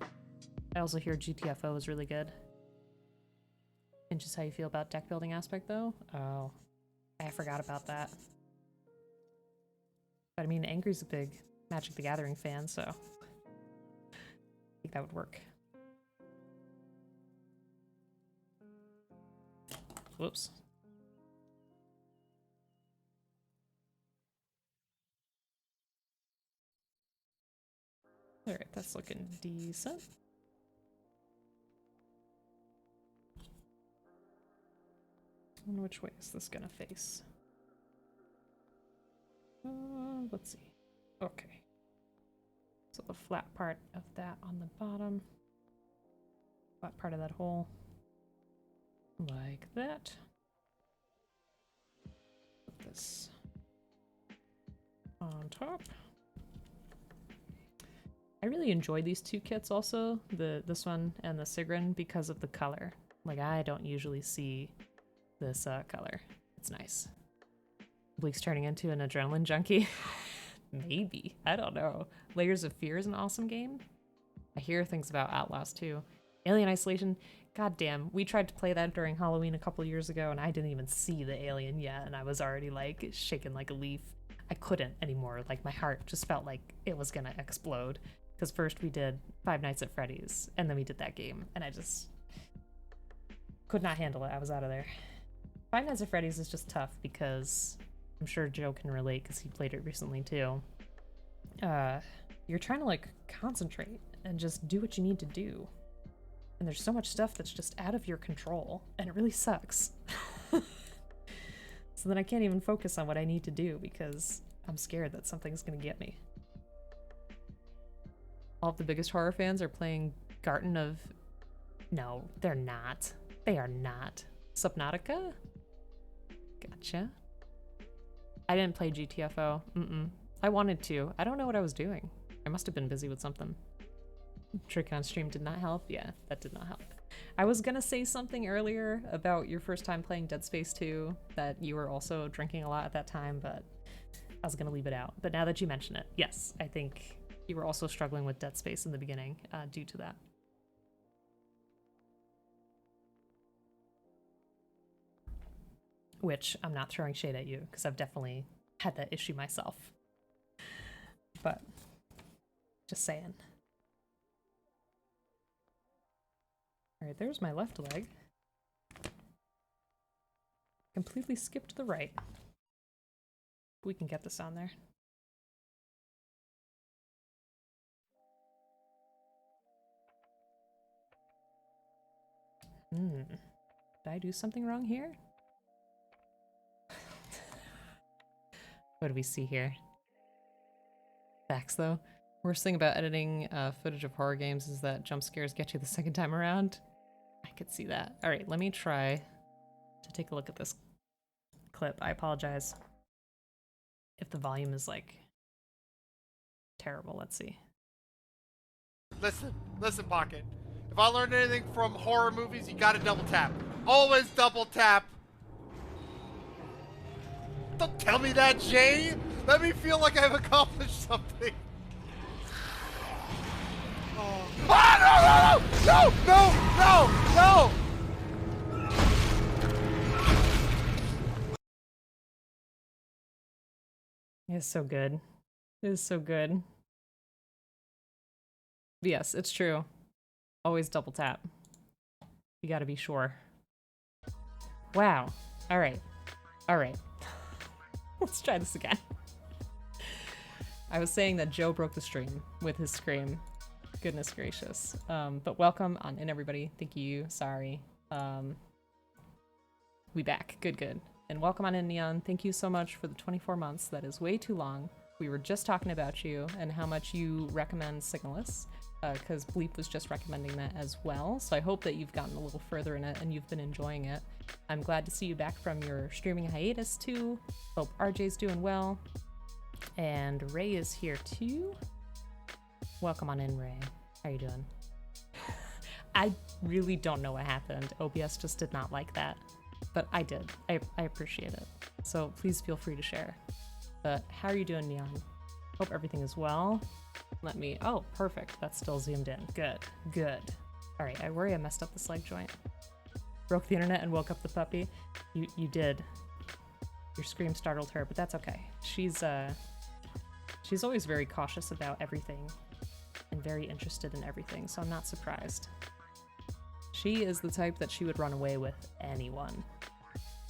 I also hear GTFO is really good. And just how you feel about deck building aspect though? Oh, I forgot about that. But I mean, Angry's a big Magic the Gathering fan, so I think that would work. Whoops. Alright, that's looking decent. And which way is this gonna face? Let's see. Okay. So the flat part of that on the bottom. Flat part of that hole. Like that. Put this on top. I really enjoy these two kits also, this one and the Sigrun, because of the color. Like, I don't usually see this color. It's nice. Bleak's turning into an adrenaline junkie. Maybe. I don't know. Layers of Fear is an awesome game. I hear things about Outlaws too. Alien Isolation, goddamn. We tried to play that during Halloween a couple years ago and I didn't even see the alien yet and I was already like shaking like a leaf. I couldn't anymore. Like my heart just felt like it was gonna explode. Because first we did Five Nights at Freddy's and then we did that game and I just could not handle it. I was out of there. Five Nights at Freddy's is just tough because I'm sure Joe can relate because he played it recently too. You're trying to like concentrate and just do what you need to do. And there's so much stuff that's just out of your control and it really sucks. So then I can't even focus on what I need to do because I'm scared that something's gonna get me. All of the biggest horror fans are playing Garden of... No, they're not. They are not. Subnautica? Gotcha. I didn't play GTFO. I wanted to. I don't know what I was doing. I must have been busy with something. Trick on stream did not help. Yeah, that did not help. I was gonna say something earlier about your first time playing Dead Space 2, that you were also drinking a lot at that time, but I was gonna leave it out. But now that you mention it, yes, I think you were also struggling with Dead Space in the beginning due to that. Which I'm not throwing shade at you, because I've definitely had that issue myself. But, just saying. Alright, there's my left leg. Completely skipped the right. We can get this on there. Did I do something wrong here? What do we see here? Facts though. Worst thing about editing footage of horror games is that jump scares get you the second time around. I could see that. Alright, let me try to take a look at this clip. I apologize if the volume is like terrible. Let's see. Listen, Pocket. If I learned anything from horror movies, you gotta double tap. Always double tap. Don't tell me that, Jay. Let me feel like I've accomplished something. Oh, no! It's so good. It is so good. But yes, it's true. Always double tap. You gotta be sure. Wow. Alright. Alright. Let's try this again. I was saying that Joe broke the stream with his scream. Goodness gracious. But welcome on in, everybody. Thank you. Sorry. We back. Good, good. And welcome on in, Neon. Thank you so much for the 24 months. That is way too long. We were just talking about you and how much you recommend Signalus, because Bleep was just recommending that as well. So I hope that you've gotten a little further in it and you've been enjoying it. I'm glad to see you back from your streaming hiatus too. Hope RJ's doing well. And Ray is here too. Welcome on in, Ray. How you doing? I really don't know what happened. OBS just did not like that. But I did. I appreciate it. So please feel free to share. But how are you doing, Neon? Hope everything is well. Let me... Oh, perfect. That's still zoomed in. Good. Good. All right. I worry I messed up this leg joint. Broke the internet and woke up the puppy. You did. Your scream startled her, but that's okay. She's always very cautious about everything and very interested in everything, so I'm not surprised. She is the type that she would run away with anyone.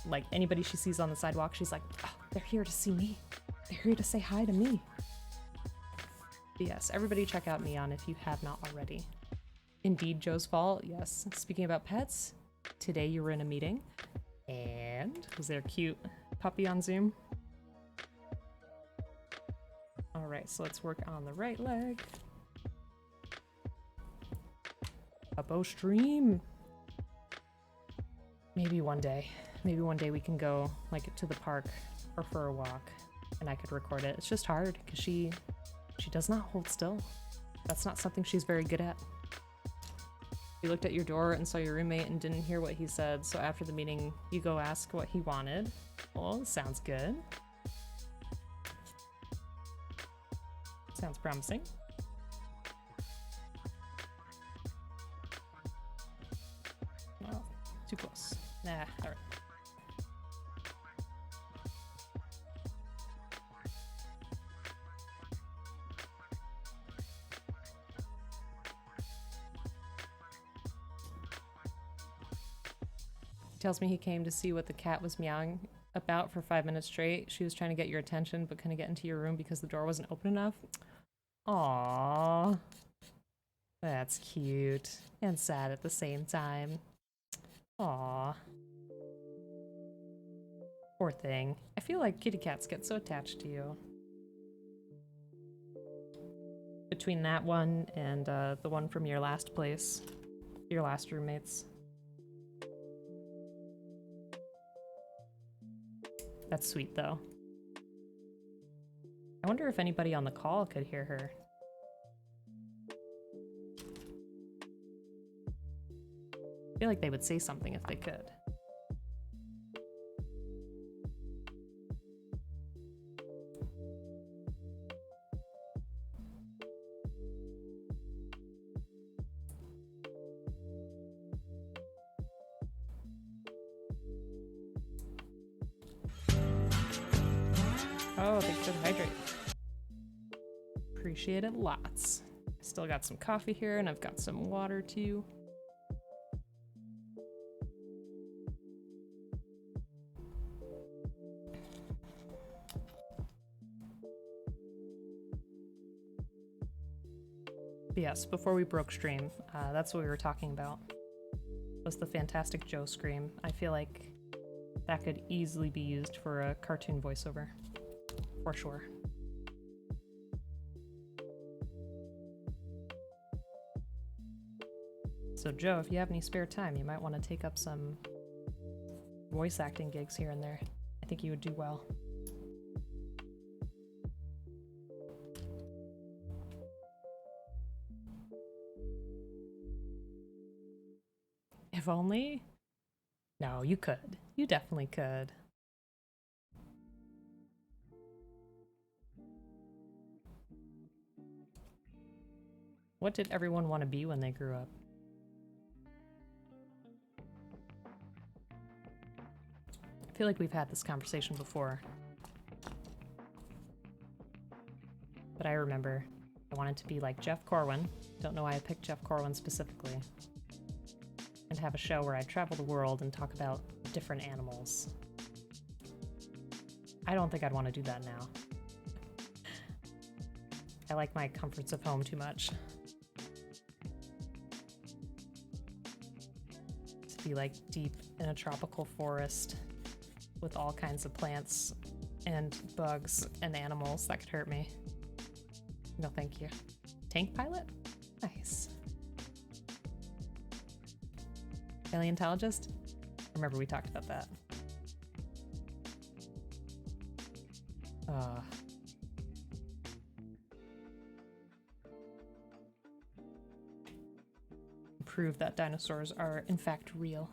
Like, anybody she sees on the sidewalk, she's like, oh, they're here to see me. They're here to say hi to me. But yes, everybody check out Neon if you have not already. Indeed, Joe's fault. Yes. Speaking about pets, today you were in a meeting. And was there a cute puppy on Zoom? All right, so let's work on the right leg. A bow stream. Maybe one day we can go like to the park or for a walk and I could record it. It's just hard because she does not hold still. That's not something she's very good at. You looked at your door and saw your roommate and didn't hear what he said, so after the meeting you go ask what he wanted. Well, sounds good. Sounds promising. Oh, too close. Nah, alright. Tells me he came to see what the cat was meowing about for 5 minutes straight. She was trying to get your attention but couldn't get into your room because the door wasn't open enough. Aww. That's cute. And sad at the same time. Aww. Poor thing. I feel like kitty cats get so attached to you. Between that one and the one from your last place. Your last roommates. That's sweet, though. I wonder if anybody on the call could hear her. I feel like they would say something if they could. Oh, thanks for the hydrate. Appreciate it lots. Still got some coffee here, and I've got some water too. Yes, before we broke stream, that's what we were talking about. Was the Fantastic Joe scream. I feel like that could easily be used for a cartoon voiceover. For sure. So Joe, if you have any spare time, you might want to take up some voice acting gigs here and there. I think you would do well. If only? No, you could. You definitely could. What did everyone want to be when they grew up? I feel like we've had this conversation before. But I remember I wanted to be like Jeff Corwin. Don't know why I picked Jeff Corwin specifically. And have a show where I travel the world and talk about different animals. I don't think I'd want to do that now. I like my comforts of home too much. to be like deep in a tropical forest with all kinds of plants and bugs and animals that could hurt me. No, thank you. Tank pilot? Nice. Paleontologist? Remember we talked about that. Prove that dinosaurs are in fact real.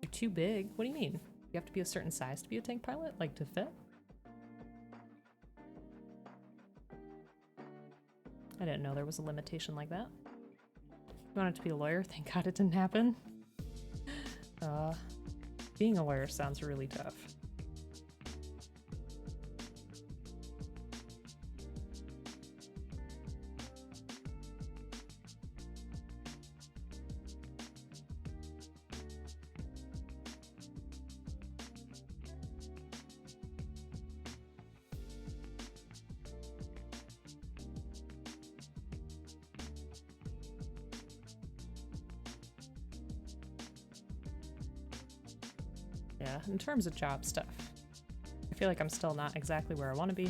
They're too big. What do you mean? You have to be a certain size to be a tank pilot? Like to fit? I didn't know there was a limitation like that. You wanted to be a lawyer? Thank God it didn't happen. Being a lawyer sounds really tough. Yeah, in terms of job stuff, I feel like I'm still not exactly where I want to be,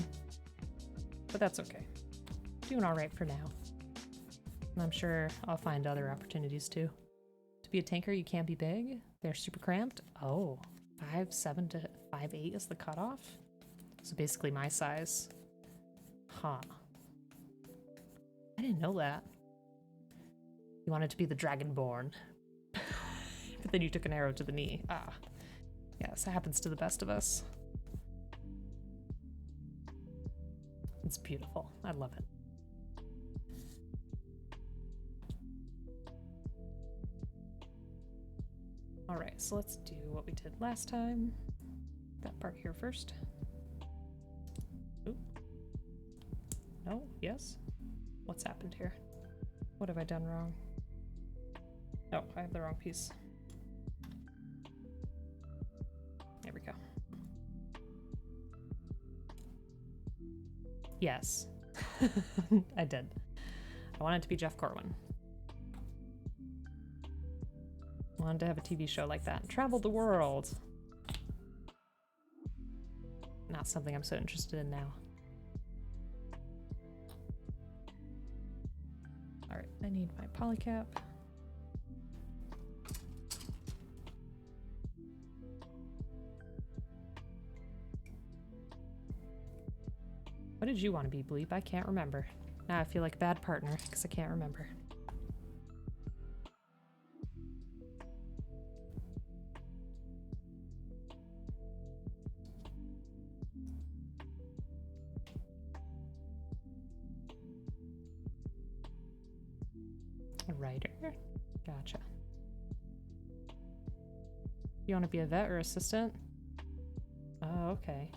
but that's okay. Doing all right for now. And I'm sure I'll find other opportunities too. To be a tanker, you can't be big. They're super cramped. Oh, 5'7" to 5'8" is the cutoff? So basically my size. Huh. I didn't know that. You wanted to be the Dragonborn. But then you took an arrow to the knee. Ah. Yes, it happens to the best of us. It's beautiful. I love it. Alright, so let's do what we did last time. That part here first. Oop. No? Yes? What's happened here? What have I done wrong? Oh, I have the wrong piece. There we go. Yes. I did. I wanted to be Jeff Corwin. Wanted to have a TV show like that and travel the world. Not something I'm so interested in now. Alright, I need my polycap. What did you want to be, Bleep? I can't remember. Now I feel like a bad partner because I can't remember. A writer? Gotcha. You want to be a vet or assistant? Oh, okay.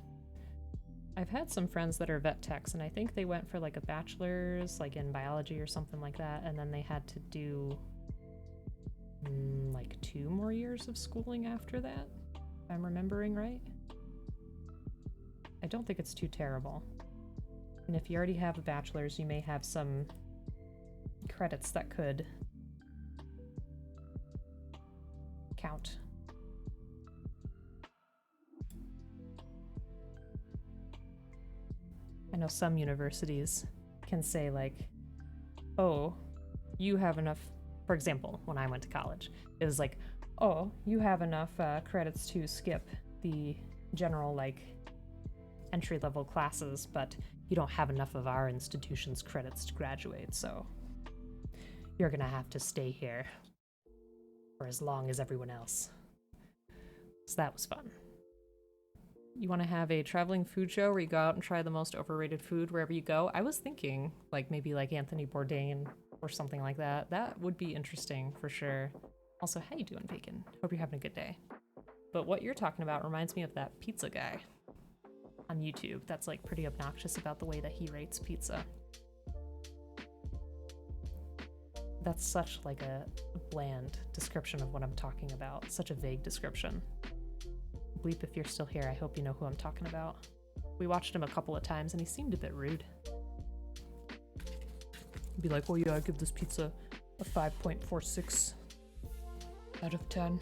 I've had some friends that are vet techs, and I think they went for like a bachelor's, like in biology or something like that, and then they had to do like 2 more years of schooling after that, if I'm remembering right. I don't think it's too terrible. And if you already have a bachelor's, you may have some credits that could count. I know some universities can say like, oh, you have enough, for example, when I went to college, it was like, oh, you have enough credits to skip the general like entry-level classes, but you don't have enough of our institution's credits to graduate, so you're gonna have to stay here for as long as everyone else. So that was fun. You want to have a traveling food show where you go out and try the most overrated food wherever you go? I was thinking like maybe like Anthony Bourdain or something like that. That would be interesting for sure. Also, how you doing, Bacon? Hope you're having a good day. But what you're talking about reminds me of that pizza guy on YouTube that's like pretty obnoxious about the way that he rates pizza. That's such like a bland description of what I'm talking about. Such a vague description. Bleep, if you're still here, I hope you know who I'm talking about. We watched him a couple of times and he seemed a bit rude. He'd be like, oh yeah, I give this pizza a 5.46. out of 10.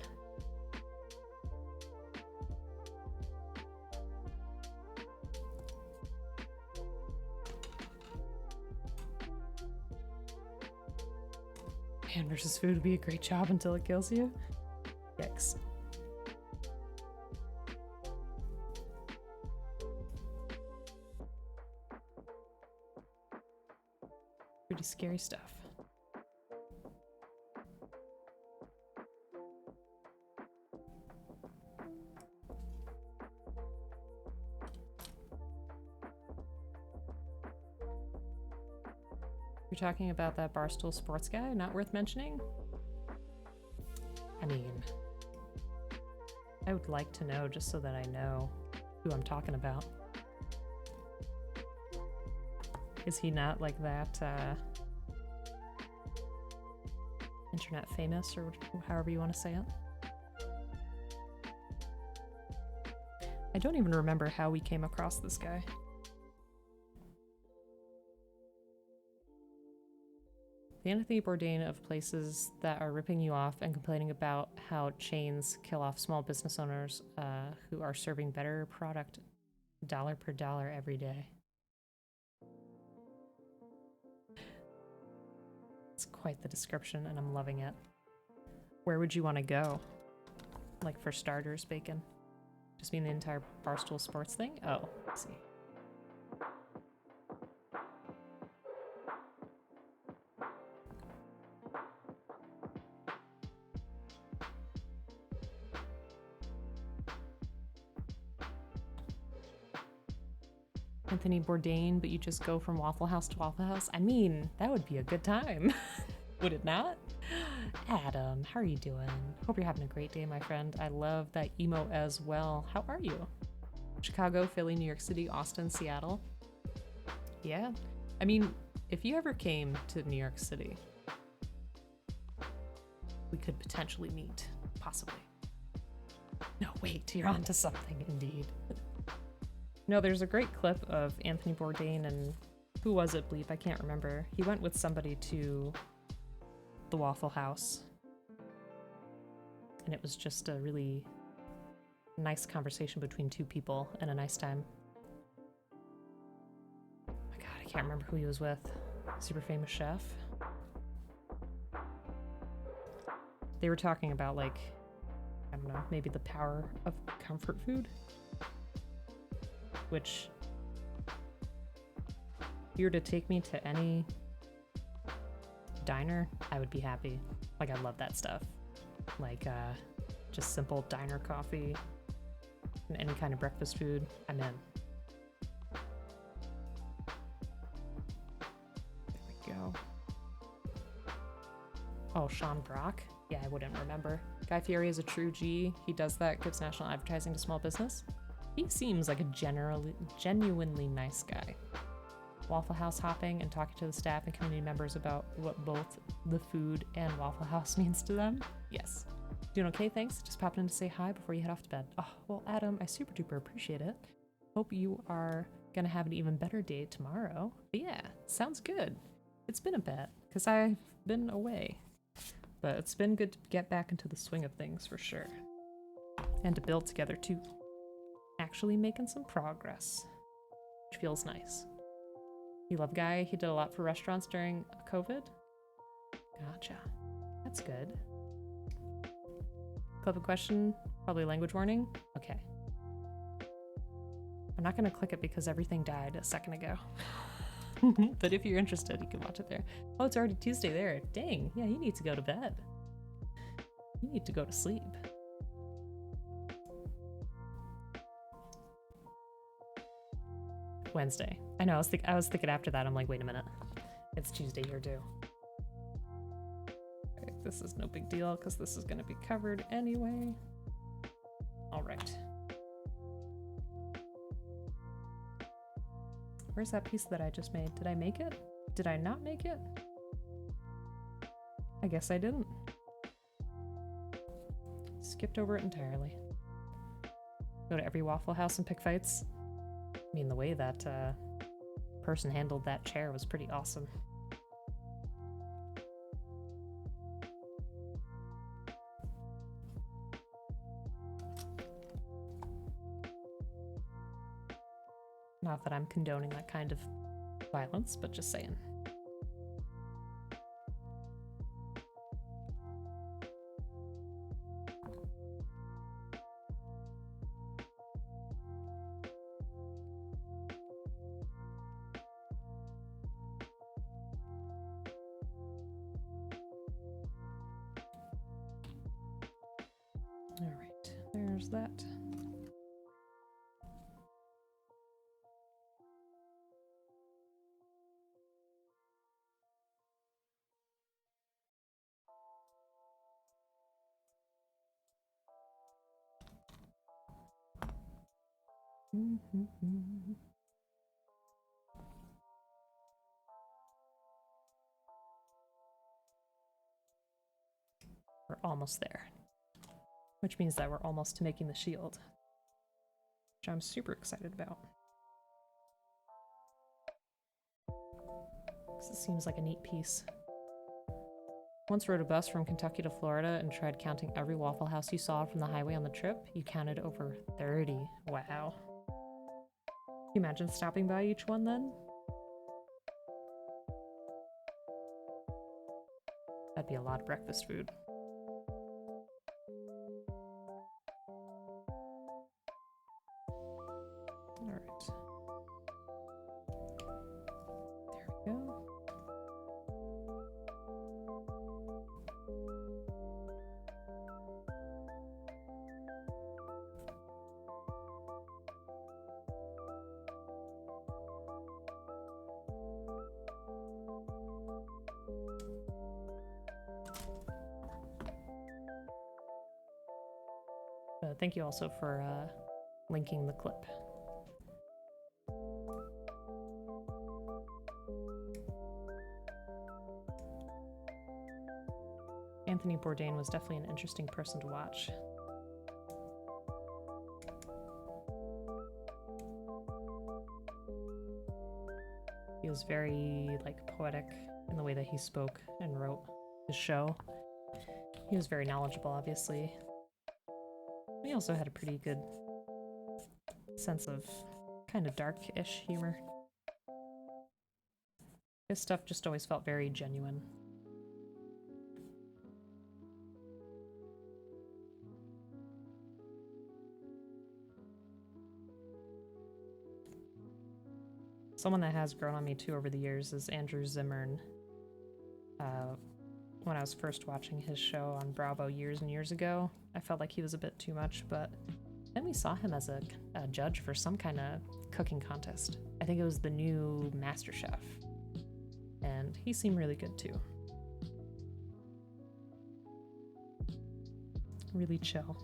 Man versus food would be a great job until it kills you. Yikes. Pretty scary stuff. You're talking about that Barstool Sports guy, not worth mentioning? I mean, I would like to know just so that I know who I'm talking about. Is he not like that, internet famous, or however you want to say it? I don't even remember how we came across this guy. The Anthony Bourdain of places that are ripping you off and complaining about how chains kill off small business owners who are serving better product dollar per dollar every day. It's quite the description, and I'm loving it. Where would you want to go? Like, for starters, Bacon? Just mean the entire Barstool Sports thing? Oh, let's see. Anthony Bourdain, but you just go from Waffle House to Waffle House? I mean, that would be a good time. Would it not? Adam, how are you doing? Hope you're having a great day, my friend. I love that emo as well. How are you? Chicago, Philly, New York City, Austin, Seattle. Yeah. I mean, if you ever came to New York City, we could potentially meet. Possibly. No, wait, you're onto something, indeed. No, there's a great clip of Anthony Bourdain and who was it, Bleep? I can't remember. He went with somebody to the Waffle House. And it was just a really nice conversation between two people and a nice time. Oh my god, I can't remember who he was with. Super famous chef. They were talking about, like, I don't know, maybe the power of comfort food. Which, if you were to take me to any diner, I would be happy. Like, I love that stuff. Like, just simple diner coffee and any kind of breakfast food, I'm in. There we go. Oh, Sean Brock? Yeah, I wouldn't remember. Guy Fieri is a true G. He does that, gives national advertising to small business. He seems like a genuinely nice guy. Waffle House hopping and talking to the staff and community members about what both the food and Waffle House means to them. Yes. Doing okay, thanks. Just popping in to say hi before you head off to bed. Oh, well, Adam, I super duper appreciate it. Hope you are gonna have an even better day tomorrow. But yeah, sounds good. It's been a bit, because I've been away. But it's been good to get back into the swing of things for sure. And to build together too. Actually making some progress, which feels nice. You love Guy? He did a lot for restaurants during COVID? Gotcha. That's good. Clip a question, probably language warning? Okay. I'm not gonna click it because everything died a second ago. But if you're interested, you can watch it there. Oh, it's already Tuesday there. Dang, yeah, you need to go to bed. You need to go to sleep. Wednesday. I know, I was thinking after that, I'm like, wait a minute. It's Tuesday here too. Okay, this is no big deal because this is gonna be covered anyway. All right. Where's that piece that I just made? Did I make it? Did I not make it? I guess I didn't. Skipped over it entirely. Go to every Waffle House and pick fights. I mean, the way that person handled that chair was pretty awesome. Not that I'm condoning that kind of violence, but just saying. All right, there's that. We're almost there. Which means that we're almost to making the shield. Which I'm super excited about. Because it seems like a neat piece. Once rode a bus from Kentucky to Florida and tried counting every Waffle House you saw from the highway on the trip. You counted over 30. Wow. Can you imagine stopping by each one then? That'd be a lot of breakfast food. Alright. There we go. Thank you also for linking the clip. Anthony Bourdain was definitely an interesting person to watch. He was very, like, poetic in the way that he spoke and wrote his show. He was very knowledgeable, obviously. He also had a pretty good sense of kind of dark-ish humor. His stuff just always felt very genuine. Someone that has grown on me too over the years is Andrew Zimmern. When I was first watching his show on Bravo years and years ago, I felt like he was a bit too much, but then we saw him as a judge for some kind of cooking contest. I think it was the new MasterChef. And he seemed really good too. Really chill.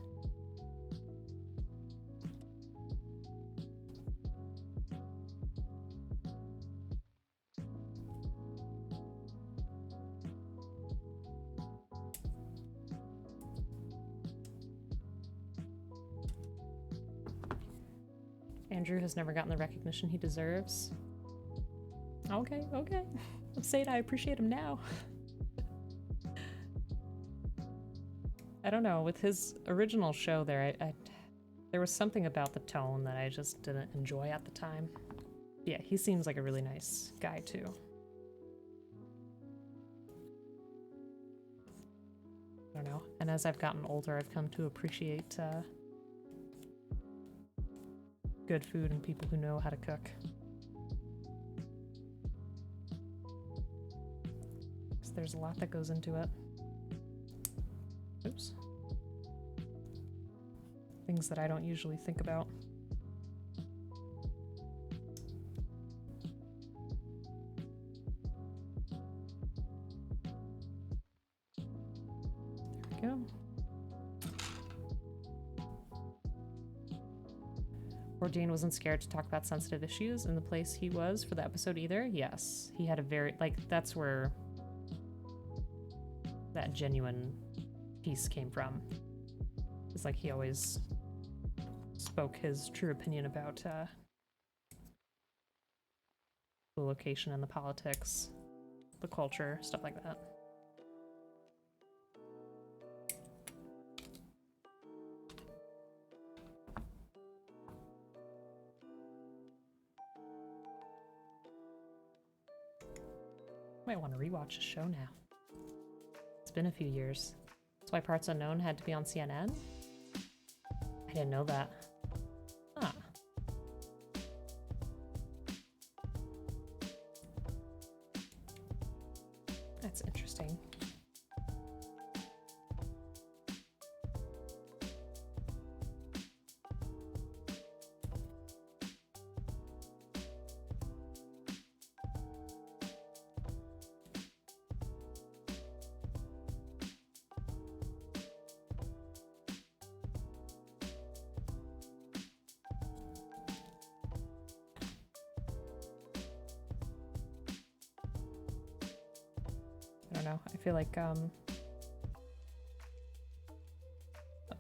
Andrew has never gotten the recognition he deserves. Okay, okay. I'm saying I appreciate him now. I don't know, with his original show there, there was something about the tone that I just didn't enjoy at the time. Yeah, he seems like a really nice guy too. I don't know, and as I've gotten older, I've come to appreciate good food and people who know how to cook. So there's a lot that goes into it. Oops. Things that I don't usually think about. There we go. Bourdain wasn't scared to talk about sensitive issues in the place he was for the episode either. Yes, he had a very, like, that's where that genuine piece came from. It's like he always spoke his true opinion about the location and the politics, the culture, stuff like that. might want to rewatch the show now. It's been a few years. That's why Parts Unknown had to be on CNN? I didn't know that. Huh. That's interesting. I don't know. I feel like a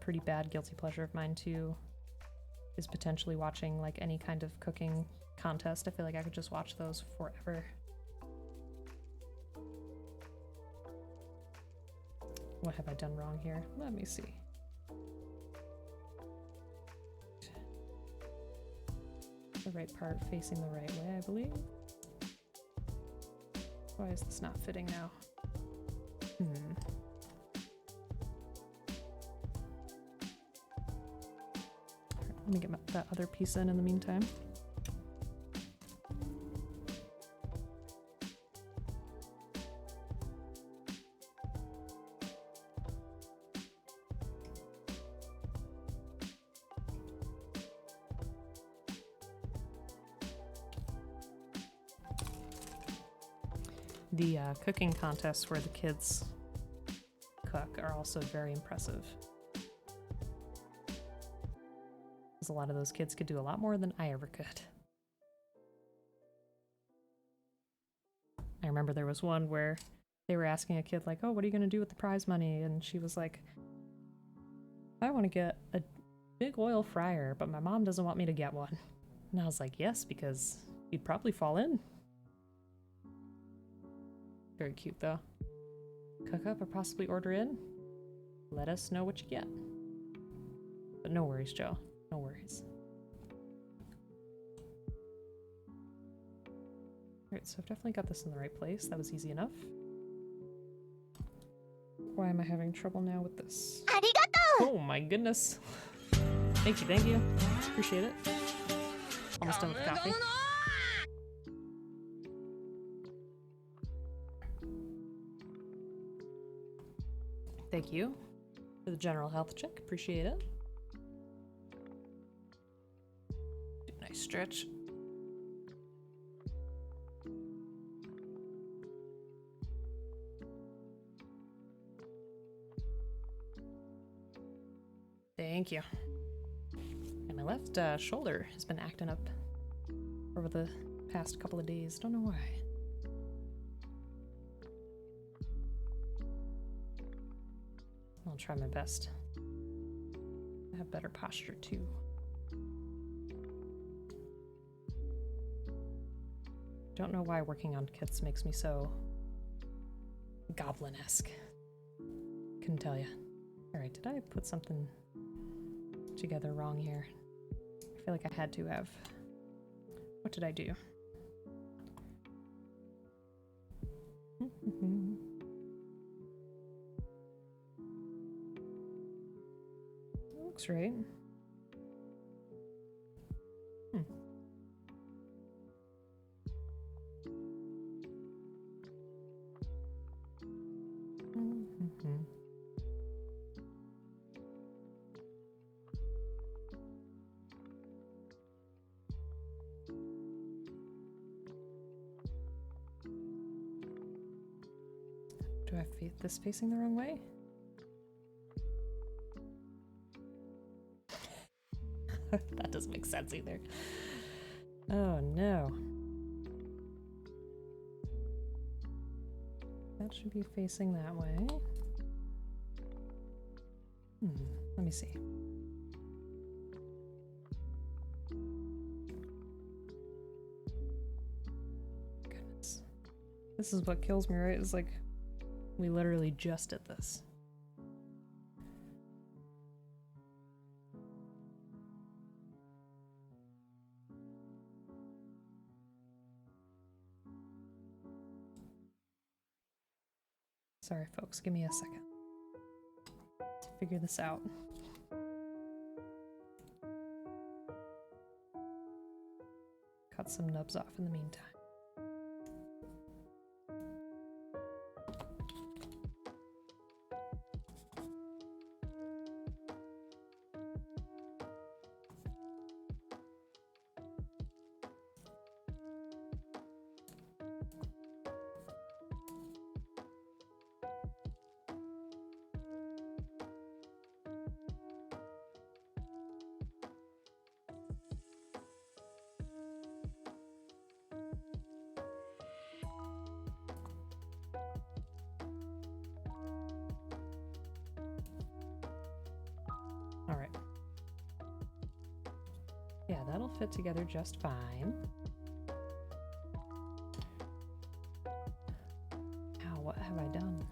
pretty bad guilty pleasure of mine too is potentially watching like any kind of cooking contest. I feel like I could just watch those forever. What have I done wrong here? Let me see. The right part facing the right way, I believe. Why is this not fitting now? Let me get that other piece in the meantime. The cooking contests where the kids cook are also very impressive. Because a lot of those kids could do a lot more than I ever could. I remember there was one where they were asking a kid like, oh, what are you going to do with the prize money? And she was like, I want to get a big oil fryer, but my mom doesn't want me to get one. And I was like, yes, because you'd probably fall in. Very cute, though. Cook up or possibly order in? Let us know what you get. But no worries, Joe. No worries. Alright, so I've definitely got this in the right place. That was easy enough. Why am I having trouble now with this? Arigato! Oh my goodness. Thank you. Appreciate it. Almost done with the coffee. Thank you for the general health check. Appreciate it. Do a nice stretch. Thank you. And my left shoulder has been acting up over the past couple of days. Don't know why. I'll try my best. I have better posture too. Don't know why working on kits makes me so goblin-esque. Couldn't tell you. Alright, did I put something together wrong here? I feel like I had to have. What did I do? Looks right. Do I have this facing the wrong way? That doesn't make sense either. Oh no. That should be facing that way. Let me see. Goodness. This is what kills me, right? It's like, we literally just did this. Sorry, folks. Give me a second to figure this out. Cut some nubs off in the meantime. Alright. Yeah, that'll fit together just fine. Ow, what have I done?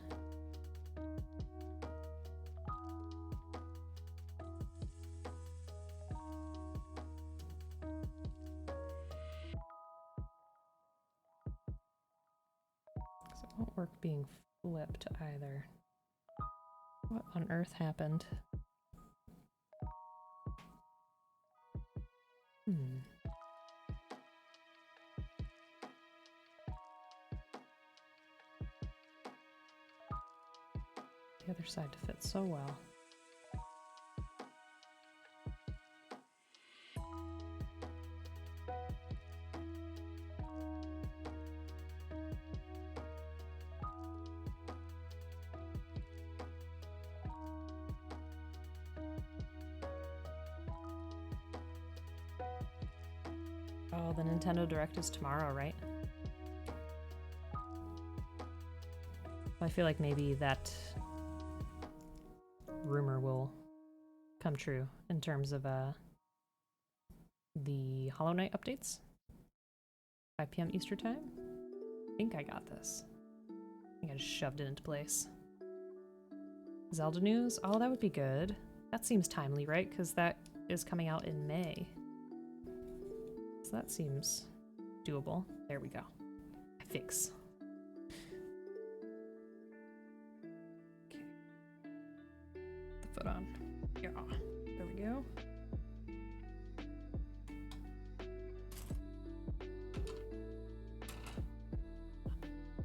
Because it won't work being flipped either. What on earth happened? The other side to fit so well. Oh, the Nintendo Direct is tomorrow, right? I feel like maybe that rumor will come true in terms of the Hollow Knight updates. 5 p.m. Easter time? I think I got this. I think I just shoved it into place. Zelda news? Oh, that would be good. That seems timely, right? Because that is coming out in May. So that seems doable. There we go. I fix. Okay. The foot on. Yeah. There we go.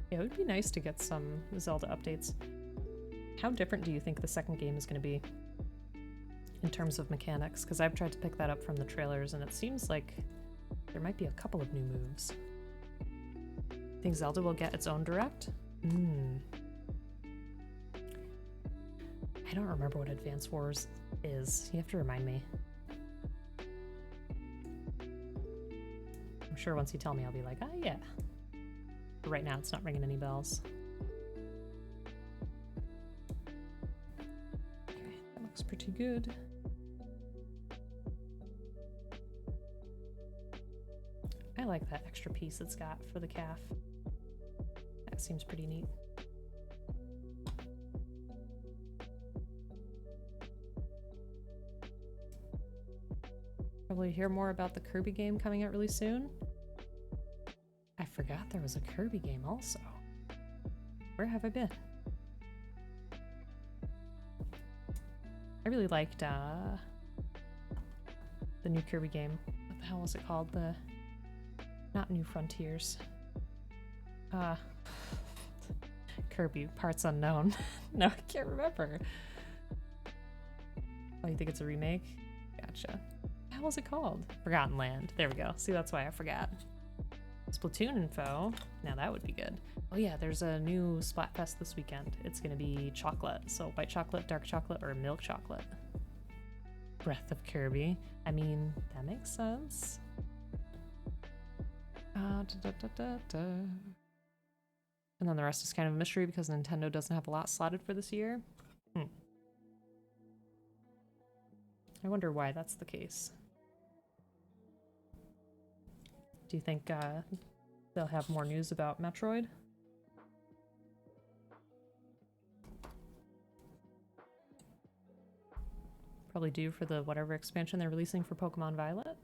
Yeah, it would be nice to get some Zelda updates. How different do you think the second game is going to be in terms of mechanics? Because I've tried to pick that up from the trailers, and it seems like there might be a couple of new moves. Think Zelda will get its own direct? I don't remember what Advance Wars is. You have to remind me. I'm sure once you tell me, I'll be like, ah, yeah. But right now, it's not ringing any bells. Okay, that looks pretty good. I like that extra piece it's got for the calf. That seems pretty neat. Probably hear more about the Kirby game coming out really soon. I forgot there was a Kirby game also. Where have I been? I really liked the new Kirby game. What the hell was it called? Not New Frontiers. Kirby, Parts Unknown. No, I can't remember. Oh, you think it's a remake? Gotcha. What the hell was it called? Forgotten Land. There we go. See, that's why I forgot. Splatoon info. Now that would be good. Oh yeah, there's a new Splatfest this weekend. It's gonna be chocolate. So white chocolate, dark chocolate, or milk chocolate. Breath of Kirby. I mean, that makes sense. And then the rest is kind of a mystery because Nintendo doesn't have a lot slotted for this year. I wonder why that's the case. Do you think they'll have more news about Metroid? Probably due for the whatever expansion they're releasing for Pokemon Violet.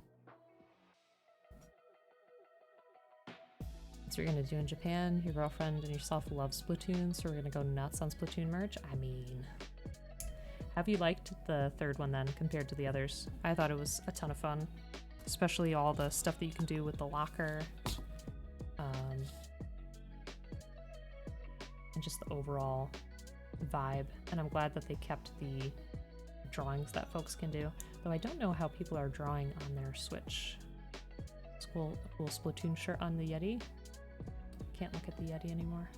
It's That's what you're gonna do in Japan. Your girlfriend and yourself love Splatoon, so we're gonna go nuts on Splatoon merch. I mean, have you liked the third one then compared to the others? I thought it was a ton of fun, especially all the stuff that you can do with the locker, and just the overall vibe. And I'm glad that they kept the drawings that folks can do, though I don't know how people are drawing on their Switch. It's cool, a cool Splatoon shirt on the Yeti. Can't look at the Yeti anymore.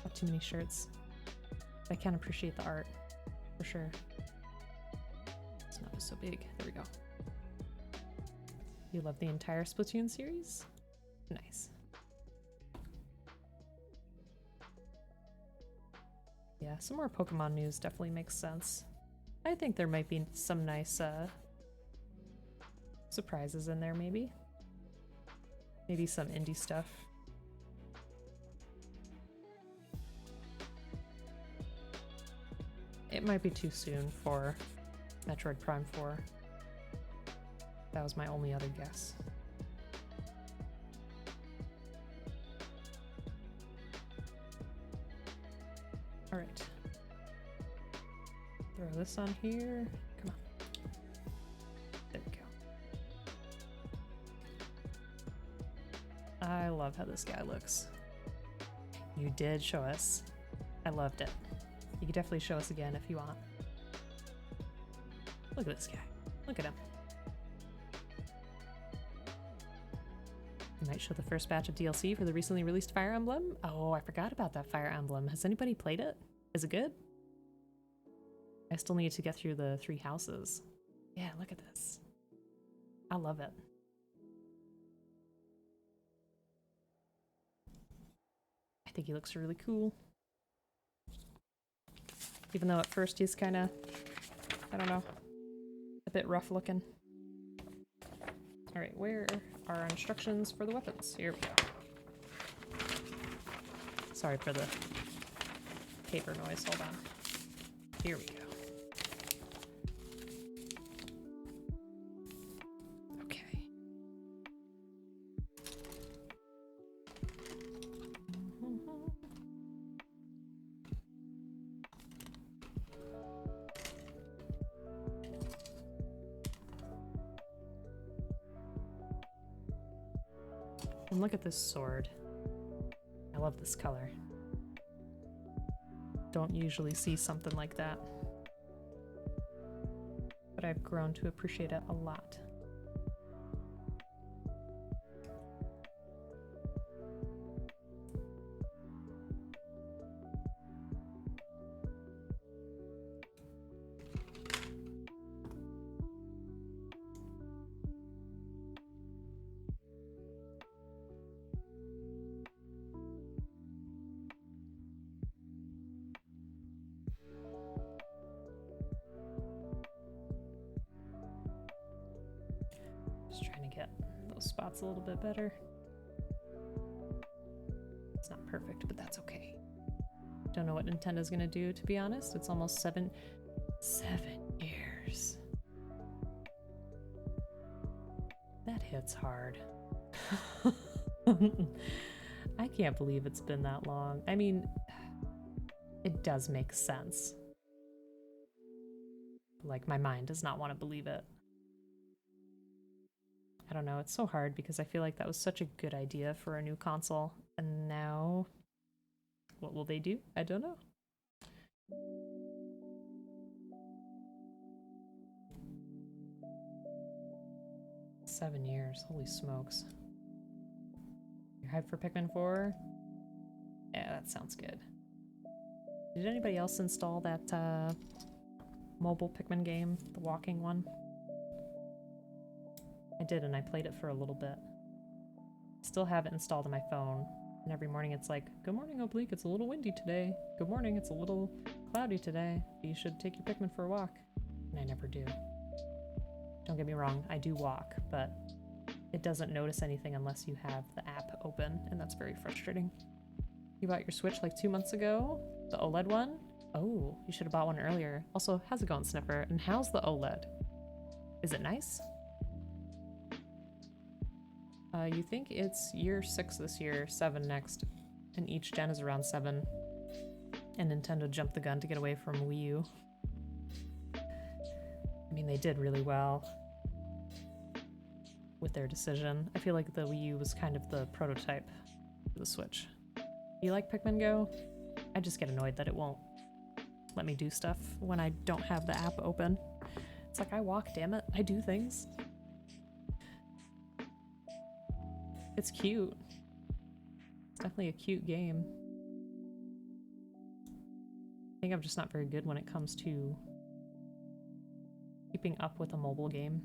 Got too many shirts. I can't appreciate the art, for sure. It's not so big. There we go. You love the entire Splatoon series? Nice. Yeah, some more Pokemon news definitely makes sense. I think there might be some nice surprises in there, maybe. Maybe some indie stuff. It might be too soon for Metroid Prime 4. That was my only other guess. All right. Throw this on here. Come on. There we go. I love how this guy looks. You did show us. I loved it. You could definitely show us again if you want. Look at this guy. Look at him. You might show the first batch of DLC for the recently released Fire Emblem. Oh, I forgot about that Fire Emblem. Has anybody played it? Is it good? I still need to get through the 3 houses. Yeah, look at this. I love it. I think he looks really cool. Even though at first he's kind of, I don't know, a bit rough looking. All right, where are our instructions for the weapons? Here we go. Sorry for the paper noise, hold on. Here we go. Okay. And look at this sword. I love this color. Don't usually see something like that, but I've grown to appreciate it a lot. Just trying to get those spots a little bit better. It's not perfect, but that's okay. Don't know what Nintendo's gonna do, to be honest. It's almost 7 years. That hits hard. I can't believe it's been that long. I mean, it does make sense. Like, my mind does not want to believe it. I don't know, it's so hard because I feel like that was such a good idea for a new console, and now what will they do? I don't know. Seven years, holy smokes. You're hyped for Pikmin 4? Yeah, that sounds good. Did anybody else install that mobile Pikmin game, the walking one? I did, and I played it for a little bit. Still have it installed on my phone, and every morning it's like, good morning, Oblique, it's a little windy today. Good morning, it's a little cloudy today. You should take your Pikmin for a walk. And I never do. Don't get me wrong, I do walk, but it doesn't notice anything unless you have the app open, and that's very frustrating. You bought your Switch like 2 months ago? The OLED one? Oh, you should have bought one earlier. Also, how's it going, Sniffer? And how's the OLED? Is it nice? You think it's year 6 this year, 7 next, and each gen is around 7. And Nintendo jumped the gun to get away from Wii U. I mean, they did really well with their decision. I feel like the Wii U was kind of the prototype for the Switch. You like Pikmin Go? I just get annoyed that it won't let me do stuff when I don't have the app open. It's like, I walk, damn it. I do things. It's cute. It's definitely a cute game. I think I'm just not very good when it comes to keeping up with a mobile game.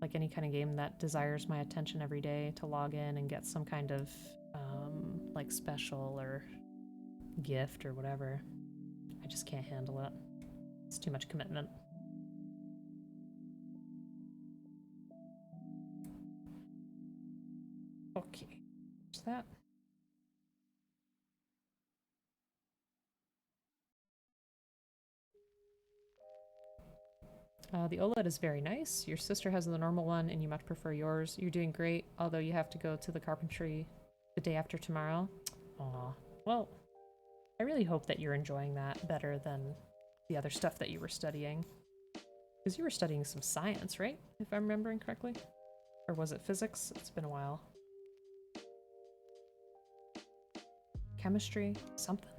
Like any kind of game that desires my attention every day to log in and get some kind of like special or gift or whatever. I just can't handle it. It's too much commitment. Okay, what's that? The OLED is very nice. Your sister has the normal one and you much prefer yours. You're doing great, although you have to go to the carpentry the day after tomorrow. Aw. Well, I really hope that you're enjoying that better than the other stuff that you were studying. Because you were studying some science, right? If I'm remembering correctly? Or was it physics? It's been a while. Chemistry? Something.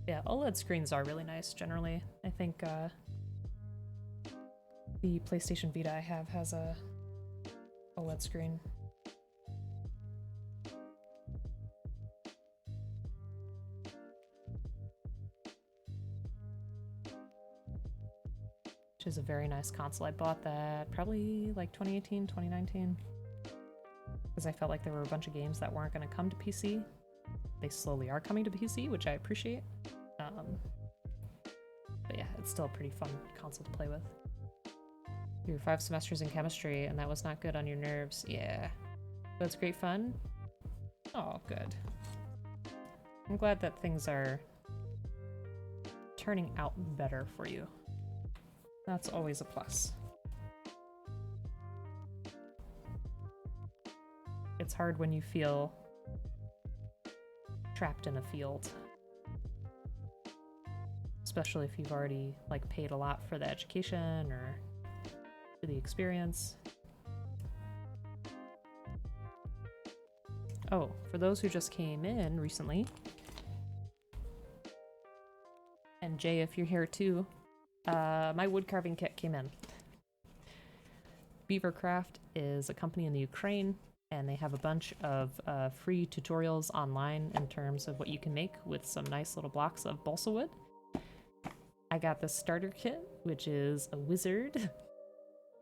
Yeah, OLED screens are really nice, generally. I think, the PlayStation Vita I have has a OLED screen. Which is a very nice console. I bought that probably like 2018, 2019. Because I felt like there were a bunch of games that weren't going to come to PC. They slowly are coming to PC, which I appreciate. But yeah, it's still a pretty fun console to play with. You were 5 semesters in chemistry, and that was not good on your nerves. Yeah. But it's great fun? Oh, good. I'm glad that things are turning out better for you. That's always a plus. It's hard when you feel trapped in a field. Especially if you've already, like, paid a lot for the education or for the experience. Oh, for those who just came in recently, and Jay, if you're here too, my wood carving kit came in. Beavercraft is a company in the Ukraine, and they have a bunch of free tutorials online in terms of what you can make with some nice little blocks of balsa wood. I got this starter kit, which is a wizard.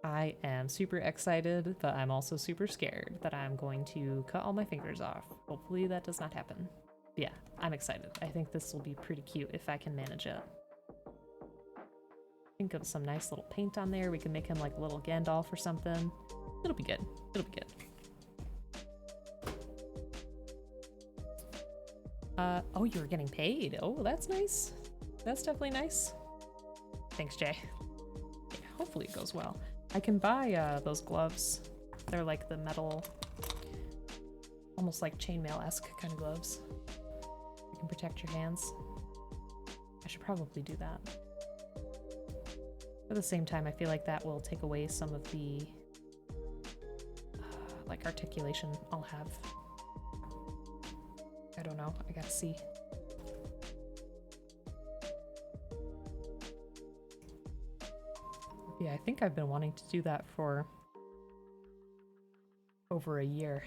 I am super excited, but I'm also super scared that I'm going to cut all my fingers off. Hopefully that does not happen. But yeah, I'm excited. I think this will be pretty cute if I can manage it. Think of some nice little paint on there. We can make him like a little Gandalf or something. It'll be good. It'll be good. Oh, you were getting paid. Oh, that's nice. That's definitely nice. Thanks, Jay. Yeah, hopefully it goes well. I can buy those gloves. They're like the metal, almost like chainmail-esque kind of gloves. You can protect your hands. I should probably do that. At the same time, I feel like that will take away some of the like articulation I'll have. I don't know. I gotta see. Yeah, I think I've been wanting to do that for over a year.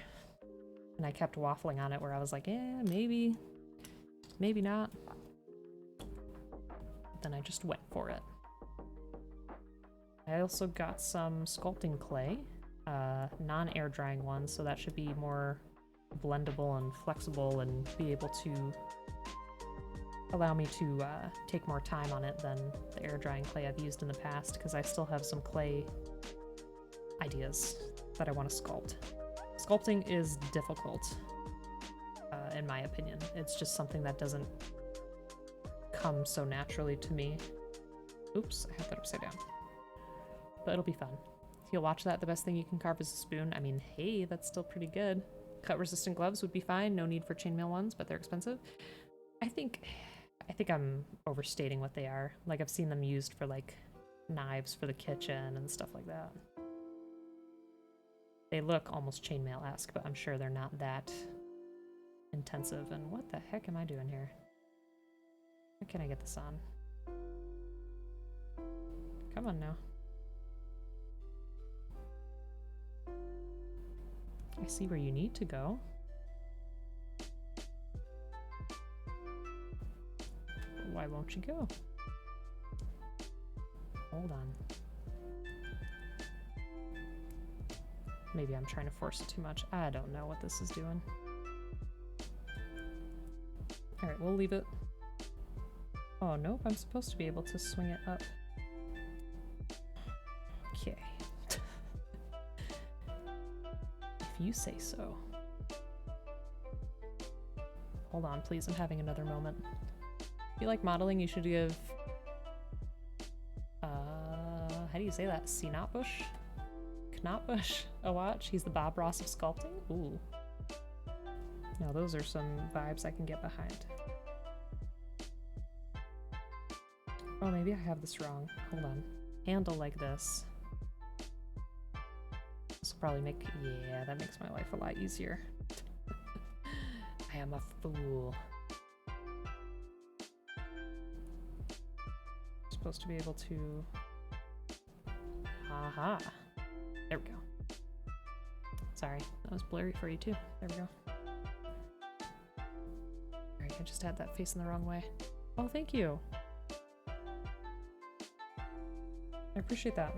And I kept waffling on it where I was like, eh, maybe, maybe not. But then I just went for it. I also got some sculpting clay, non-air drying ones, so that should be more blendable and flexible and be able to allow me to take more time on it than the air drying clay I've used in the past, because I still have some clay ideas that I want to sculpt. Sculpting is difficult, in my opinion. It's just something that doesn't come so naturally to me. Oops, I have that upside down. But it'll be fun. If you'll watch that, the best thing you can carve is a spoon. I mean, hey, that's still pretty good. Cut-resistant gloves would be fine. No need for chainmail ones, but they're expensive. I think I'm overstating what they are. Like, I've seen them used for, like, knives for the kitchen and stuff like that. They look almost chainmail-esque, but I'm sure they're not that intensive. And what the heck am I doing here? How can I get this on? Come on now. I see where you need to go. Why won't you go? Hold on. Maybe I'm trying to force it too much. I don't know what this is doing. Alright, we'll leave it. Oh, nope, I'm supposed to be able to swing it up. Okay. If you say so. Hold on, please, I'm having another moment. If you like modeling, you should give... how do you say that? Knotbush a watch. He's the Bob Ross of sculpting. Ooh. Now those are some vibes I can get behind. Oh, maybe I have this wrong. Hold on. Handle like this. This will probably make... Yeah, that makes my life a lot easier. I am a fool. I'm supposed to be able to... Aha! There we go. Sorry, that was blurry for you too. There we go. Alright, I just had that facing the wrong way. Oh, thank you! I appreciate that.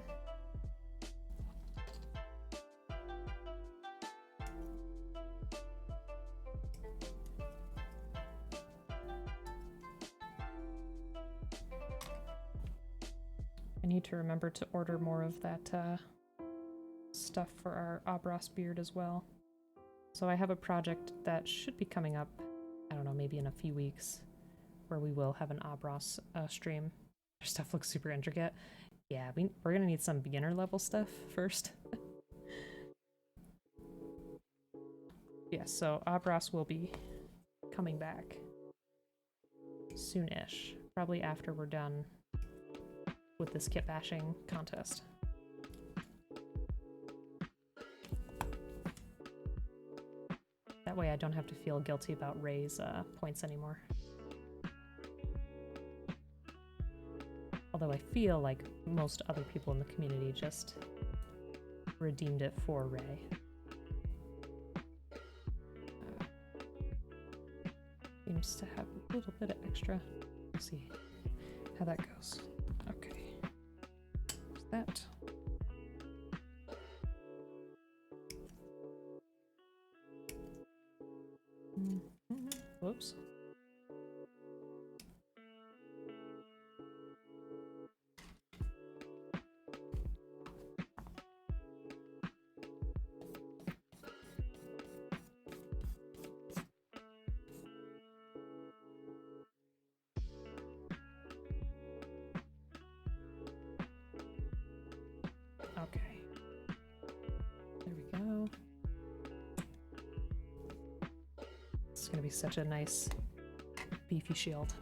I need to remember to order more of that stuff for our Abras beard as well. So I have a project that should be coming up, I don't know, maybe in a few weeks, where we will have an Abras stream. Their stuff looks super intricate. Yeah, we're gonna need some beginner level stuff first. Yeah, so Abras will be coming back soon-ish, probably after we're done with this kit bashing contest. That way I don't have to feel guilty about Ray's points anymore. Although I feel like most other people in the community just redeemed it for Ray. Seems to have a little bit of extra. We'll see how that goes. Okay. There's that. Whoops. Okay. There we go. It's gonna be such a nice beefy shield.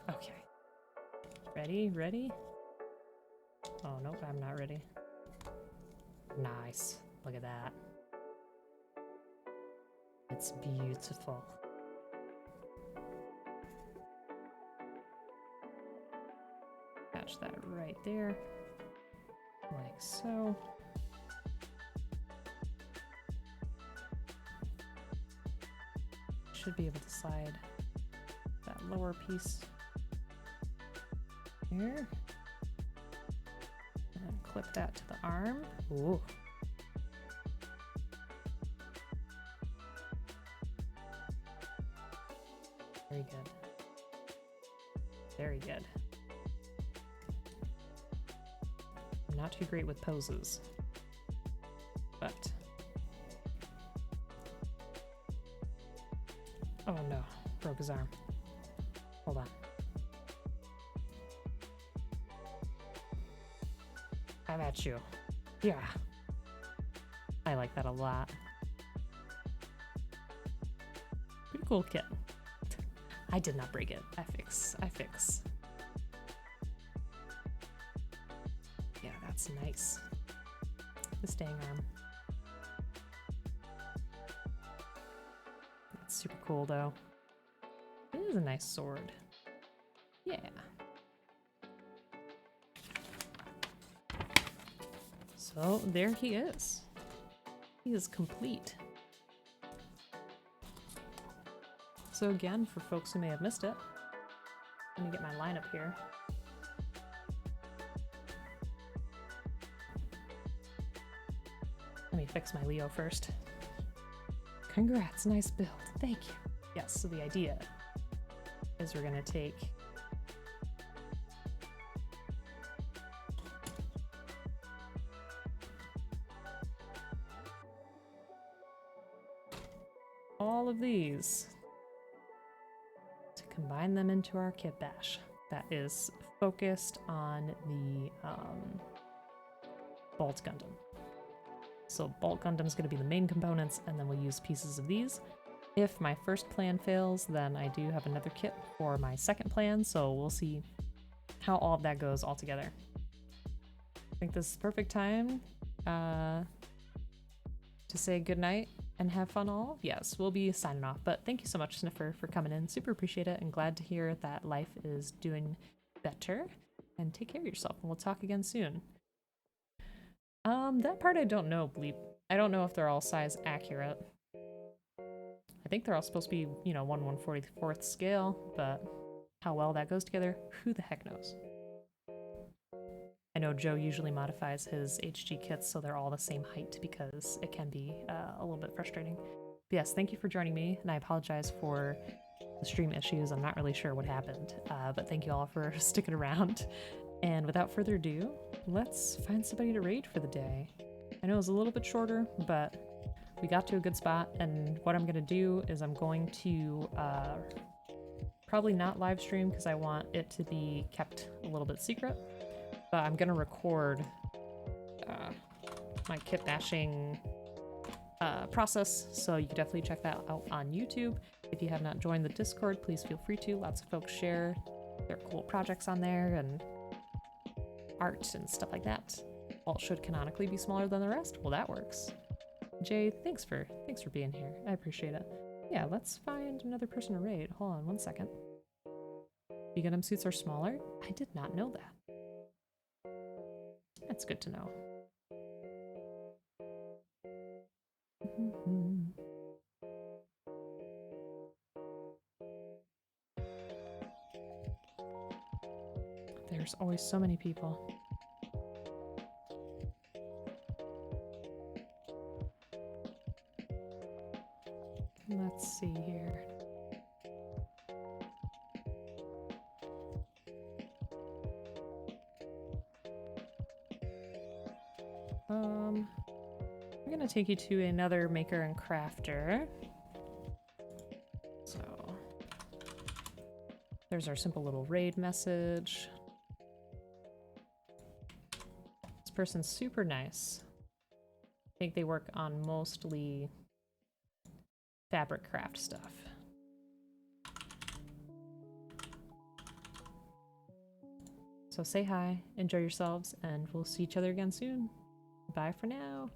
Okay. Ready? Oh, nope, I'm not ready. Nice. Look at that. It's beautiful. Attach that right there. Like so. Should be able to slide that lower piece here. And then clip that to the arm. Ooh. Very good. Very good. I'm not too great with poses, but... Oh no, broke his arm. Hold on. I'm at you. Yeah. I like that a lot. Pretty cool kit. I did not break it. I fix. Yeah, that's nice. The staying arm. That's super cool though. It is a nice sword. Yeah. So there he is. He is complete. So again, for folks who may have missed it, let me get my line up here. Let me fix my Leo first. Congrats, nice build. Thank you. Yes, so the idea is we're gonna take all of these to combine them into our kit bash that is focused on the Bolt Gundam. So Bolt Gundam is going to be the main components, and then we'll use pieces of these. If my first plan fails, then I do have another kit for my second plan, so we'll see how all of that goes all together. I think this is the perfect time to say goodnight and have fun all. Yes, we'll be signing off, but thank you so much, Sniffer, for coming in. Super appreciate it, and glad to hear that life is doing better. And take care of yourself, and we'll talk again soon. That part I don't know, Bleep. I don't know if they're all size accurate. I think they're all supposed to be, you know, 1/144th scale, but how well that goes together, who the heck knows? I know Joe usually modifies his HG kits so they're all the same height because it can be a little bit frustrating. But yes, thank you for joining me, and I apologize for the stream issues. I'm not really sure what happened, but thank you all for sticking around. And without further ado, let's find somebody to raid for the day. I know it was a little bit shorter, but we got to a good spot, and what I'm going to do is I'm going to probably not live stream because I want it to be kept a little bit secret, but I'm going to record my kit bashing process, so you can definitely check that out on YouTube. If you have not joined the Discord, please feel free to. Lots of folks share their cool projects on there and art and stuff like that. Alt should canonically be smaller than the rest. Well, that works. Jay, thanks for being here. I appreciate it. Yeah, let's find another person to raid. Hold on one second. Gundam suits are smaller? I did not know that. That's good to know. There's always so many people. Let's see here. I'm gonna take you to another maker and crafter. So there's our simple little raid message. This person's super nice. I think they work on mostly fabric craft stuff. So say hi, enjoy yourselves, and we'll see each other again soon. Bye for now.